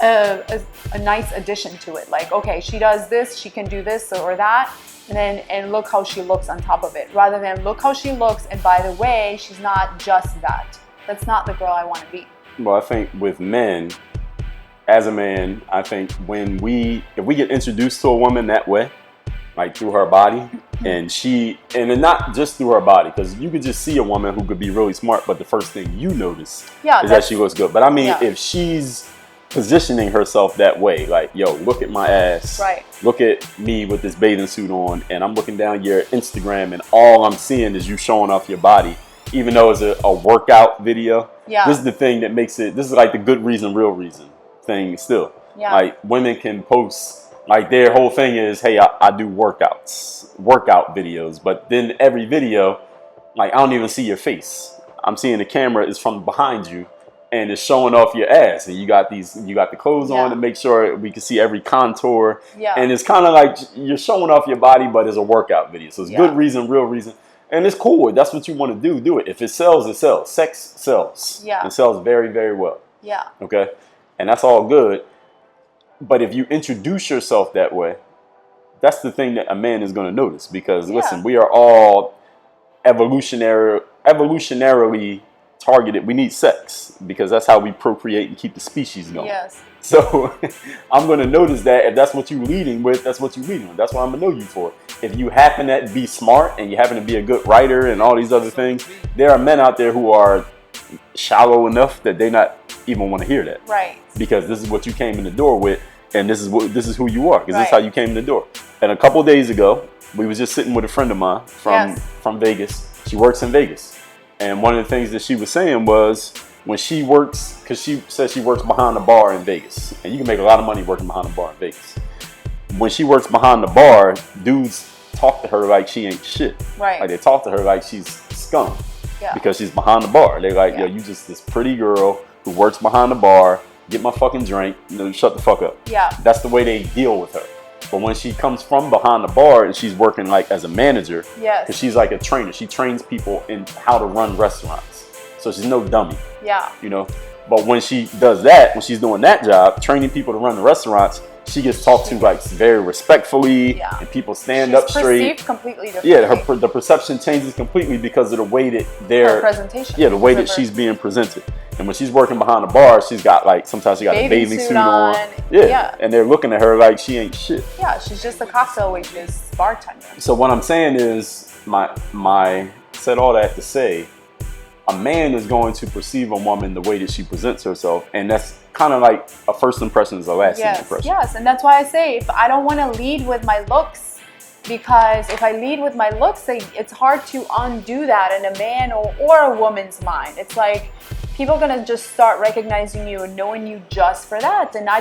a nice addition to it. Like, okay, she does this, she can do this or that, and look how she looks on top of it, rather than look how she looks and by the way, she's not just that. That's not the girl I want to be.
Well, I think with men, as a man, I think if we get introduced to a woman that way, like through her body, and then not just through her body, because you could just see a woman who could be really smart, but the first thing you notice is that she looks good. But I mean, if she's positioning herself that way, like, yo, look at my ass, look at me with this bathing suit on, and I'm looking down your Instagram and all I'm seeing is you showing off your body, even though it's a workout video. This is the thing that makes it, this is like the good reason, real reason thing still. Like, women can post, like, their whole thing is, hey, I do workout videos, but then every video, like, I don't even see your face. I'm seeing the camera is from behind you and it's showing off your ass, and you got the clothes on to make sure we can see every contour. And it's kind of like you're showing off your body, but it's a workout video. So it's good reason, real reason. And it's cool. That's what you want to do it. If it sells, it sells. Sex sells. It sells very, very well. Okay? And that's all good. But if you introduce yourself that way, that's the thing that a man is going to notice. Because, listen, we are all evolutionarily targeted. We need sex because that's how we procreate and keep the species going. So I'm going to notice that if that's what you're leading with, that's what you're leading with. That's what I'm going to know you for. If you happen to be smart and you happen to be a good writer and all these other things, there are men out there who are shallow enough that they not even want to hear that. Because this is what you came in the door with, and this is who you are, because this is how you came in the door. And a couple of days ago, we was just sitting with a friend of mine from Vegas. She works in Vegas. And one of the things that she was saying was when she works, because she says she works behind the bar in Vegas, and you can make a lot of money working behind the bar in Vegas. When she works behind the bar, dudes talk to her like she ain't shit. Like, they talk to her like she's scum because she's behind the bar. They're like, yo, you just this pretty girl who works behind the bar, get my fucking drink, shut the fuck up. That's the way they deal with her. But when she comes from behind the bar and she's working like as a manager, because she's like a trainer, she trains people in how to run restaurants. So she's no dummy. You know, but when she does that, when she's doing that job, training people to run the restaurants, she gets talked to like very respectfully, and people stand up straight. Completely different. The perception changes completely because of the way that her presentation. The way that she's being presented. And when she's working behind the bar, she's got like, sometimes she got a bathing suit on. And they're looking at her like she ain't shit. She's just a cocktail waitress, bartender. So what I'm saying is, my said all that to say, a man is going to perceive a woman the way that she presents herself, and that's kind of like a first impression is a lasting impression. And that's why I say, if I don't want to lead with my looks, because if I lead with my looks, it's hard to undo that in a man or a woman's mind. It's like people are gonna just start recognizing you and knowing you just for that, and I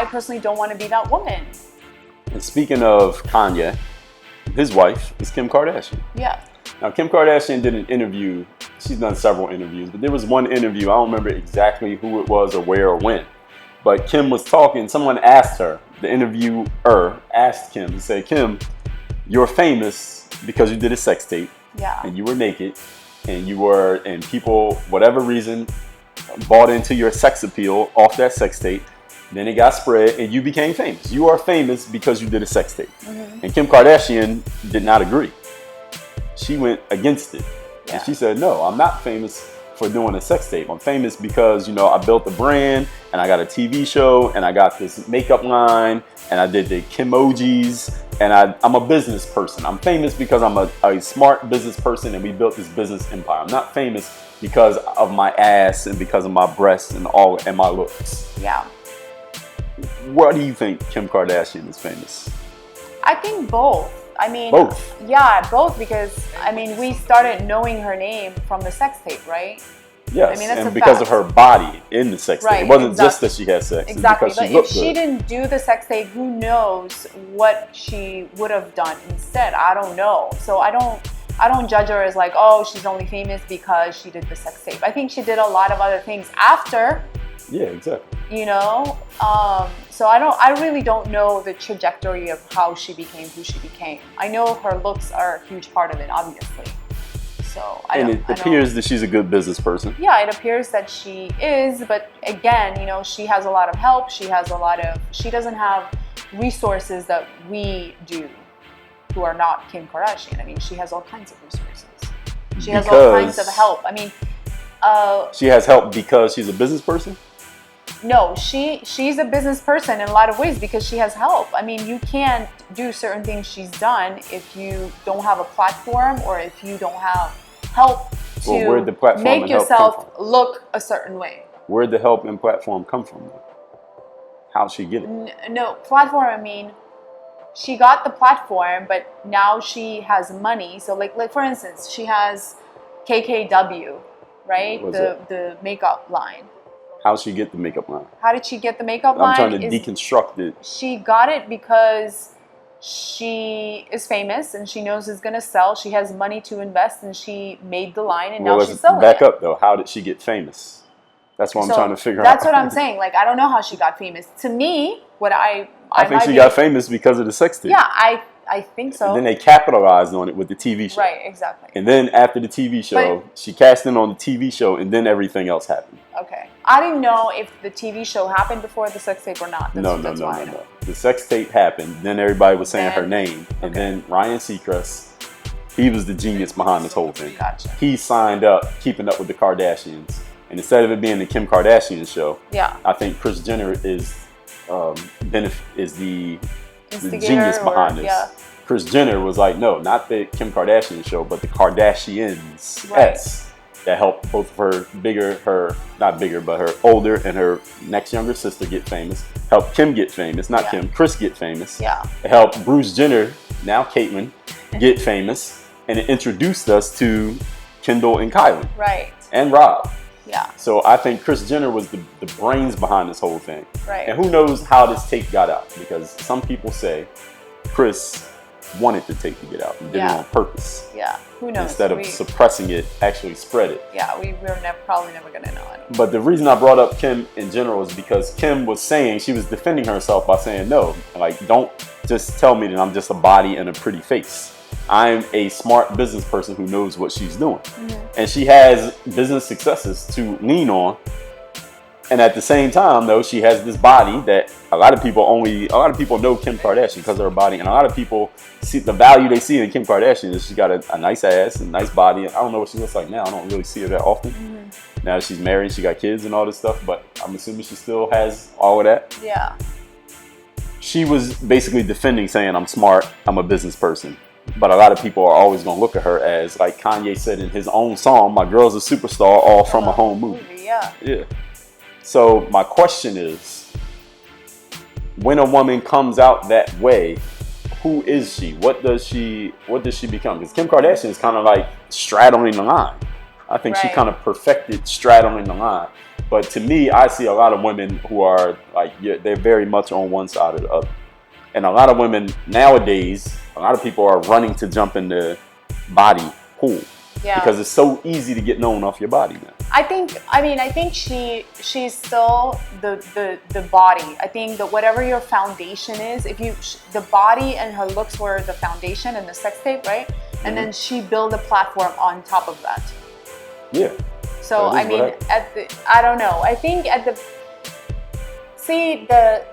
personally don't want to be that woman. And speaking of Kanye, his wife is Kim Kardashian. Now, Kim Kardashian did an interview. She's done several interviews, but there was one interview. I don't remember exactly who it was or where or when. But Kim was talking. Someone asked her, the interviewer asked Kim, he said, you're famous because you did a sex tape. And you were naked. And people, whatever reason, bought into your sex appeal off that sex tape. Then it got spread, and you became famous. You are famous because you did a sex tape. And Kim Kardashian did not agree. She went against it.
Yeah.
And she said, no, I'm not famous for doing a sex tape. I'm famous because, you know, I built a brand, and I got a TV show, and I got this makeup line, and I did the Kimojis, and I'm a business person. I'm famous because I'm a smart business person, and we built this business empire. I'm not famous because of my ass and because of my breasts and my looks.
Yeah.
What do you think Kim Kardashian is famous?
I think both. I mean,
both.
Yeah, both, because I mean, we started knowing her name from the sex tape, right?
Yes,
I mean, that's
and
a
because
fact.
of her body in the sex tape. It wasn't just that she had sex.
Exactly.
It's because
But
she
if
looked
she
good.
didn't do the sex tape, who knows what she would have done instead? I don't know. So I don't judge her as like, oh, she's only famous because she did the sex tape. I think she did a lot of other things after.
Yeah, exactly.
You know, so I really don't know the trajectory of how she became who she became. I know her looks are a huge part of it, obviously. So
it appears that she's a good business person.
Yeah, it appears that she is, but again, you know, she has a lot of help. She doesn't have resources that we do, who are not Kim Kardashian. I mean, she has all kinds of resources. She has all kinds of help. I mean,
she has help because she's a business person?
No, she's a business person in a lot of ways because she has help. I mean, you can't do certain things she's done if you don't have a platform or if you don't have help to make yourself look a certain way.
Where'd the help and platform come from? How'd she get it?
No, platform, I mean, she got the platform, but now she has money. So like for instance, she has KKW, right? The makeup line.
How'd she get the makeup line?
How did she get the makeup line?
I'm trying to deconstruct it.
She got it because she is famous and she knows it's going to sell. She has money to invest and she made the line and now she's selling it.
Back up though. How did she get famous? That's what I'm trying to figure out.
That's what I'm saying. Like, I don't know how she got famous. To me, I
think she got famous because of the sex tape.
Yeah, I think so.
And then they capitalized on it with the TV show.
Right, exactly.
And then after the TV show, she cast in on the TV show, and then everything else happened.
Okay. I didn't know if the TV show happened before the sex tape or not.
No. The sex tape happened. Then everybody was saying her name. And then Ryan Seacrest, he was the genius behind this whole thing.
Gotcha.
He signed up Keeping Up with the Kardashians. And instead of it being the Kim Kardashian show, I think Kris Jenner is the genius behind this. Yeah. Kris Jenner was like, no, not the Kim Kardashian show, but the Kardashians.
Right.
That helped both of her older and her next younger sister get famous. Helped Kim get famous, Kris get famous.
Yeah.
It helped Bruce Jenner, now Caitlyn, get famous. And it introduced us to Kendall and Kylie.
Right.
And Rob.
Yeah.
So I think Kris Jenner was the brains behind this whole thing.
Right.
And who knows how this tape got out, because some people say Kris wanted the tape to get out and did it on purpose.
Yeah. Who knows?
Instead of suppressing it, actually spread it.
Yeah, we're probably never going to know anymore.
But the reason I brought up Kim in general is because Kim was saying, she was defending herself by saying, no, like, don't just tell me that I'm just a body and a pretty face. I'm a smart business person who knows what she's doing. And she has business successes to lean on. And at the same time, though, she has this body that a lot of people know Kim Kardashian because of her body. And a lot of people see the value they see in Kim Kardashian is she's got a nice ass and a nice body. And I don't know what she looks like now. I don't really see her that often. Now that she's married, she got kids and all this stuff. But I'm assuming she still has all of that.
Yeah.
She was basically defending, saying, I'm smart, I'm a business person. But a lot of people are always going to look at her as, like Kanye said in his own song, my girl's a superstar, all from a home movie. Yeah. So my question is, when a woman comes out that way, who is she? What does she become? Because Kim Kardashian is kind of like straddling the line. I think she kind of perfected straddling the line. But to me, I see a lot of women who are like, they're very much on one side or the other. And a lot of women nowadays, a lot of people are running to jump in the body pool. Yeah. Because it's so easy to get known off your body now.
I think she's still the body. I think that whatever your foundation is, the body and her looks were the foundation and the sex tape, right? And then she built a platform on top of that.
Yeah.
So I mean, I don't know. I think See, to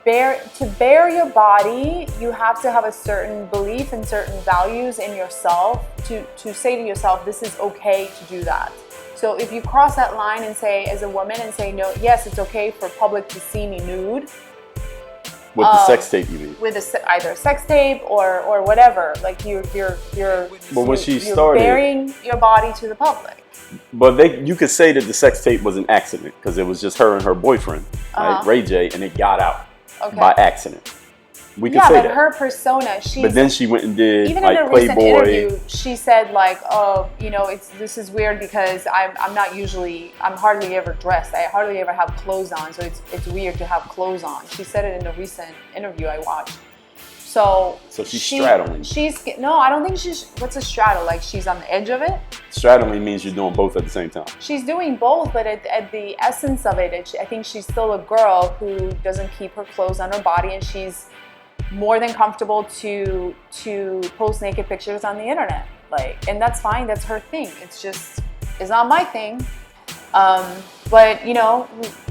bear your body, you have to have a certain belief and certain values in yourself to say to yourself, this is okay to do that. So if you cross that line and say, as a woman, and say, no, yes, it's okay for public to see me nude.
With the sex tape, you mean?
With either a sex tape or whatever. Like you're bearing your body to the public.
But you could say that the sex tape was an accident because it was just her and her boyfriend, right? Ray J, and it got out by accident. We could say that.
Yeah, but her persona,
but then she went and did
even
like
in a
Playboy.
recent interview, she said like, oh, you know, this is weird because I'm hardly ever dressed. I hardly ever have clothes on, so it's weird to have clothes on. She said it in a recent interview I watched. So
she's straddling.
No, I don't think she's. What's a straddle? Like she's on the edge of it?
Straddling means you're doing both at the same time.
She's doing both, but at the essence of it, I think she's still a girl who doesn't keep her clothes on her body, and she's more than comfortable to post naked pictures on the internet. Like, and that's fine. That's her thing. It's not my thing. But you know,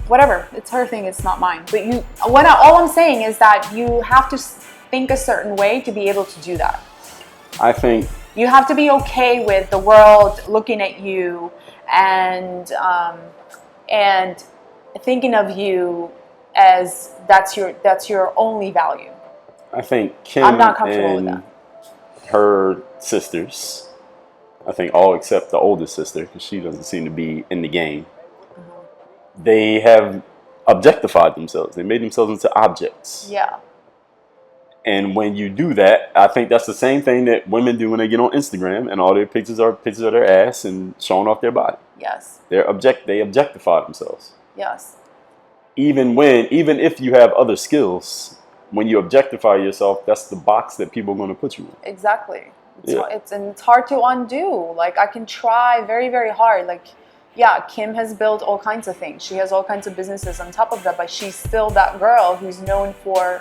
whatever. It's her thing. It's not mine. But all I'm saying is that you have to think a certain way to be able to do that.
I think
you have to be okay with the world looking at you and thinking of you as that's your only value.
I think Kim
I'm not comfortable with
and
that.
Her sisters, I think all except the oldest sister, because she doesn't seem to be in the game, they have objectified themselves. They made themselves into objects.
Yeah.
And when you do that, I think that's the same thing that women do when they get on Instagram and all their pictures are pictures of their ass and showing off their body.
Yes.
They objectify themselves.
Yes.
Even if you have other skills, when you objectify yourself, that's the box that people are going to put you in.
Exactly. It's hard to undo. Like I can try very, very hard. Like, yeah, Kim has built all kinds of things. She has all kinds of businesses on top of that, but she's still that girl who's known for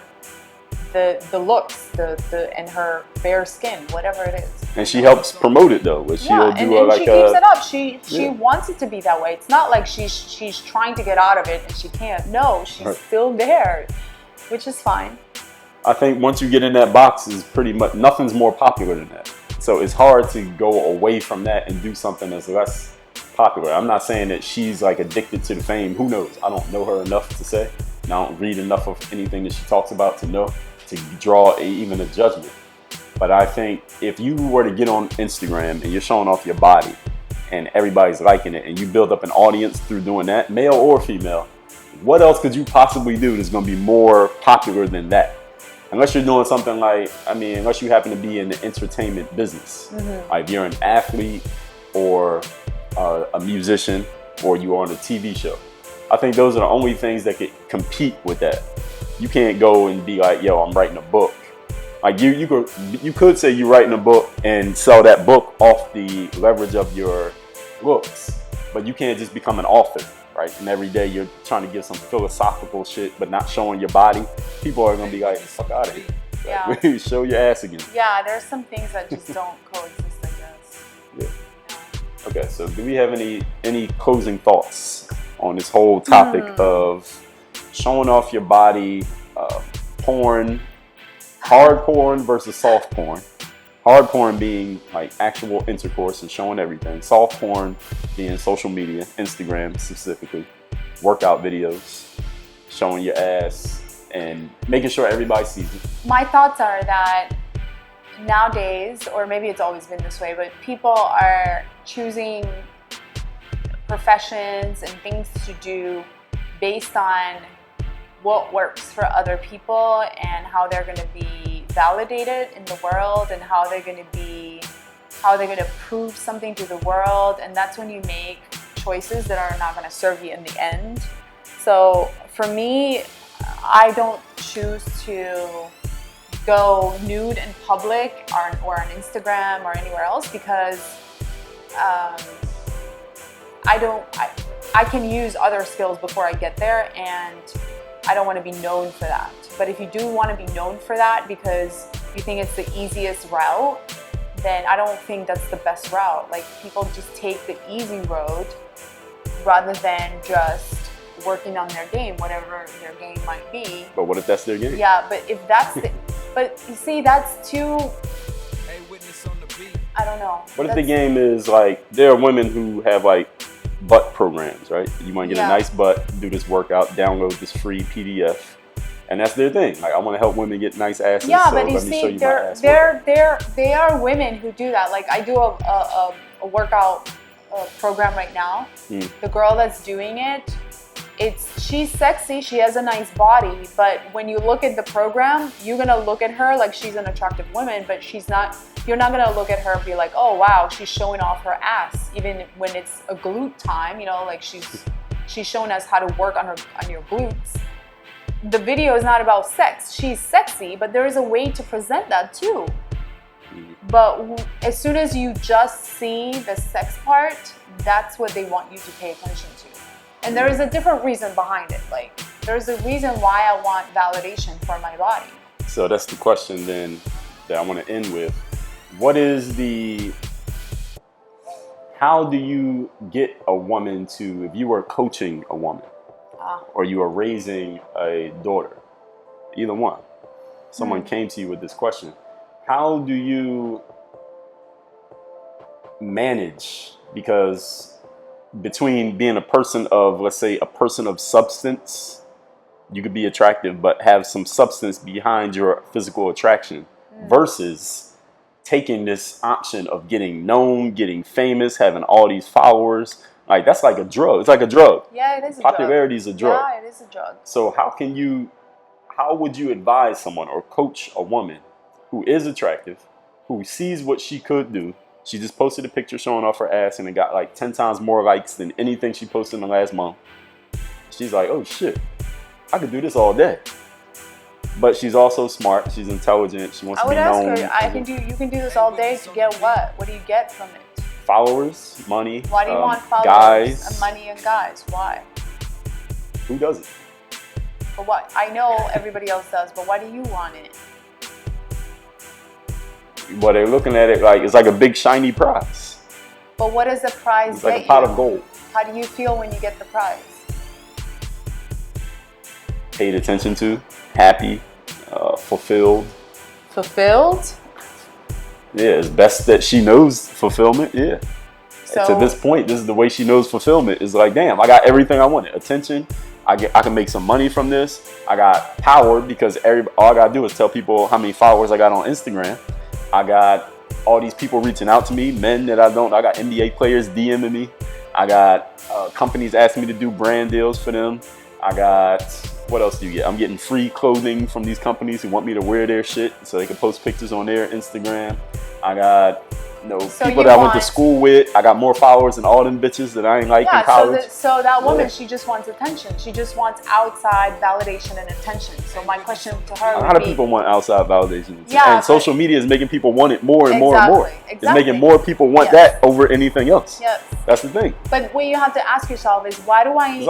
the looks, and her bare skin, whatever it is.
And she helps promote it though. But she'll do
she keeps it up. She wants it to be that way. It's not like she's trying to get out of it and she can't. No, she's still there, which is fine.
I think once you get in that box, is pretty much nothing's more popular than that. So it's hard to go away from that and do something that's less popular. I'm not saying that she's like addicted to the fame. Who knows? I don't know her enough to say. And I don't read enough of anything that she talks about to know, to draw even a judgment. But I think if you were to get on Instagram and you're showing off your body and everybody's liking it and you build up an audience through doing that, male or female, what else could you possibly do that's going to be more popular than that? Unless you're doing something like, unless you happen to be in the entertainment business. Mm-hmm. Like you're an athlete or a musician or you are on a TV show. I think those are the only things that could compete with that. You can't go and be like, yo, I'm writing a book. Like you could say you're writing a book and sell that book off the leverage of your looks, but you can't just become an author, right? And every day you're trying to give some philosophical shit, but not showing your body. People are gonna be like, fuck out of here. Like,
yeah.
Show your ass again.
Yeah, there's some things that just don't coexist, I guess.
Yeah. Okay, so do we have any closing thoughts on this whole topic of showing off your body, porn, hard porn versus soft porn? Hard porn being like actual intercourse and showing everything. Soft porn being social media, Instagram specifically, workout videos, showing your ass and making sure everybody sees it.
My thoughts are that nowadays, or maybe it's always been this way, but people are choosing professions and things to do based on what works for other people and how they're going to be validated in the world and how they're going to prove something to the world. And that's when you make choices that are not going to serve you in the end. So for me, I don't choose to go nude in public or on Instagram or anywhere else because I can use other skills before I get there, and I don't want to be known for that. But if you do want to be known for that because you think it's the easiest route, then I don't think that's the best route. Like, people just take the easy road rather than just working on their game, whatever their game might be.
But what if that's their game?
Yeah, but if that's but you see, that's too, I don't know.
What if the game is like, there are women who have like butt programs, right? You want to get a nice butt, do this workout, download this free PDF, and that's their thing. Like, I want to help women get nice asses.
Yeah,
so
but you see, there are women who do that. Like, I do a workout program right now. The girl that's doing it, she's sexy, she has a nice body, but when you look at the program, you're gonna look at her like she's an attractive woman, but she's not. You're not gonna look at her and be like, oh wow, she's showing off her ass, even when it's a glute time, you know, like she's showing us how to work on your glutes. The video is not about sex. She's sexy, but there is a way to present that too. But as soon as you just see the sex part, that's what they want you to pay attention to. And there is a different reason behind it. Like, there's a reason why I want validation for my body.
So that's the question then that I want to end with. How do you get a woman to, if you were coaching a woman or you are raising a daughter, either one, someone came to you with this question, how do you manage? Because between being a person of, let's say, a person of substance, you could be attractive but have some substance behind your physical attraction, versus taking this option of getting known, getting famous, having all these followers. Like, that's like a drug. It's like a drug.
Yeah, it is a
Popularity is a drug.
Yeah, it is a drug.
So how would you advise someone or coach a woman who is attractive, who sees what she could do? She just posted a picture showing off her ass and it got like 10 times more likes than anything she posted in the last month. She's like, oh shit, I could do this all day. But she's also smart. She's intelligent. She wants to be known.
I would ask her, you can do this all day to get what? What do you get from it?
Followers, money.
Why do you want followers
guys,
and money and guys? Why?
Who doesn't?
For what? I know everybody else does, but why do you want it?
Well, they're looking at it like it's like a big shiny prize.
But what does the prize
It's
get
like a pot
you?
of gold.
How do you feel when you get the prize?
Paid attention to, happy, fulfilled.
Fulfilled?
Yeah, it's best that she knows fulfillment. Yeah.
So,
to this point, this is the way she knows fulfillment. Is like, damn, I got everything I wanted. Attention. I can make some money from this. I got power because all I gotta do is tell people how many followers I got on Instagram. I got all these people reaching out to me, men that I got NBA players DMing me. I got companies asking me to do brand deals for them. I got, what else do you get? I'm getting free clothing from these companies who want me to wear their shit so they can post pictures on their Instagram. I got, people that I went to school with. I got more followers than all them bitches that I ain't like in college.
So that woman, she just wants attention. She just wants outside validation and attention. So my question to her would be,
how do people want outside validation?
Yeah,
and social media is making people want it more and more and more.
Exactly.
It's making more people want that over anything else.
Yes.
That's the thing.
But what you have to ask yourself is, why do I need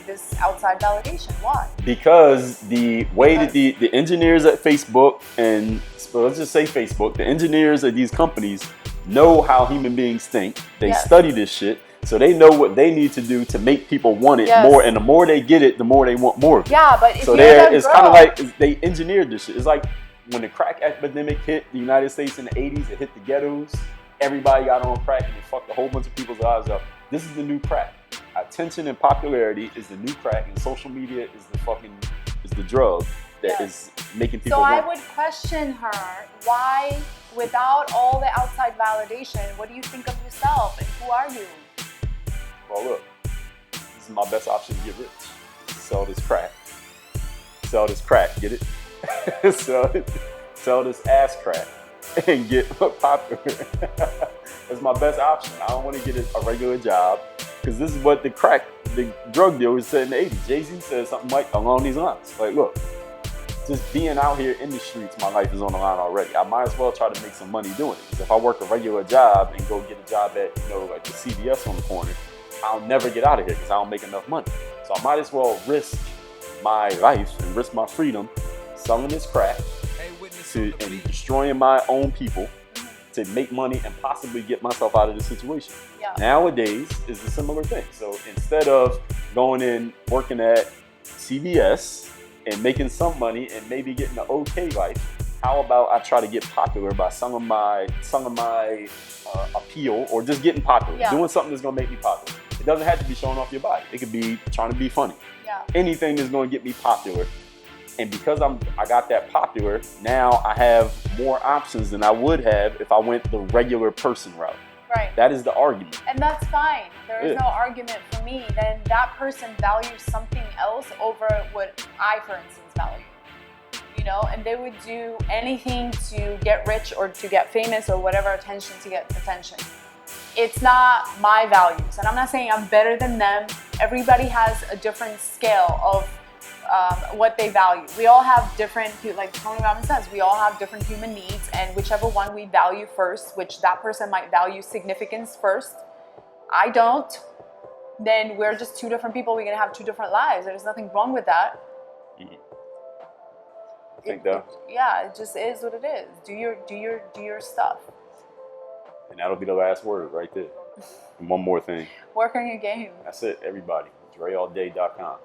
this outside validation? Why?
Because the way that the engineers at Facebook and let's just say Facebook, the engineers of these companies know how human beings think. They study this shit, so they know what they need to do to make people want it more. And the more they get it, the more they want more of it.
Yeah, but if
so it's kind of like they engineered this shit. It's like when the crack epidemic hit the United States in the 80s, it hit the ghettos. Everybody got on crack and it fucked a whole bunch of people's lives up. This is the new crack. Attention and popularity is the new crack, and social media is the drug that is making people want.
I would question her, why, without all the outside validation, what do you think of yourself and who are you?
Well, look, this is my best option to get rich. Sell this crack. Sell this crack, get it? Sell this ass crack and get popular. That's my best option. I don't want to get a regular job because this is what the drug dealers said in the 80s. Jay-Z said something like along these lines. Like, look, just being out here in the streets, my life is on the line already. I might as well try to make some money doing it. Because if I work a regular job and go get a job at, like the CVS on the corner, I'll never get out of here because I don't make enough money. So I might as well risk my life and risk my freedom selling this crack and destroying my own people to make money and possibly get myself out of the situation.
Yeah.
Nowadays is a similar thing. So instead of going in working at CVS and making some money and maybe getting an okay life, how about I try to get popular by some of my appeal, or just getting popular, doing something that's gonna make me popular. It doesn't have to be showing off your body. It could be trying to be funny.
Yeah.
Anything that's gonna get me popular. And because I got that popular, now I have more options than I would have if I went the regular person route.
Right.
That is the argument.
And that's fine. There is no argument for me. Then that person values something else over what I, for instance, value. You know, and they would do anything to get rich or to get famous or whatever attention to get attention. It's not my values. And I'm not saying I'm better than them. Everybody has a different scale of what they value. We all have different, like Tony Robbins says, we all have different human needs, and whichever one we value first, which that person might value significance first, I don't, then we're just two different people. We're gonna have two different lives. There's nothing wrong with that.
Mm-hmm. I think that.
Yeah, it just is what it is. Do your stuff.
And that'll be the last word right there. And one more thing.
Work on your game.
That's it, everybody. DreAllDay.com.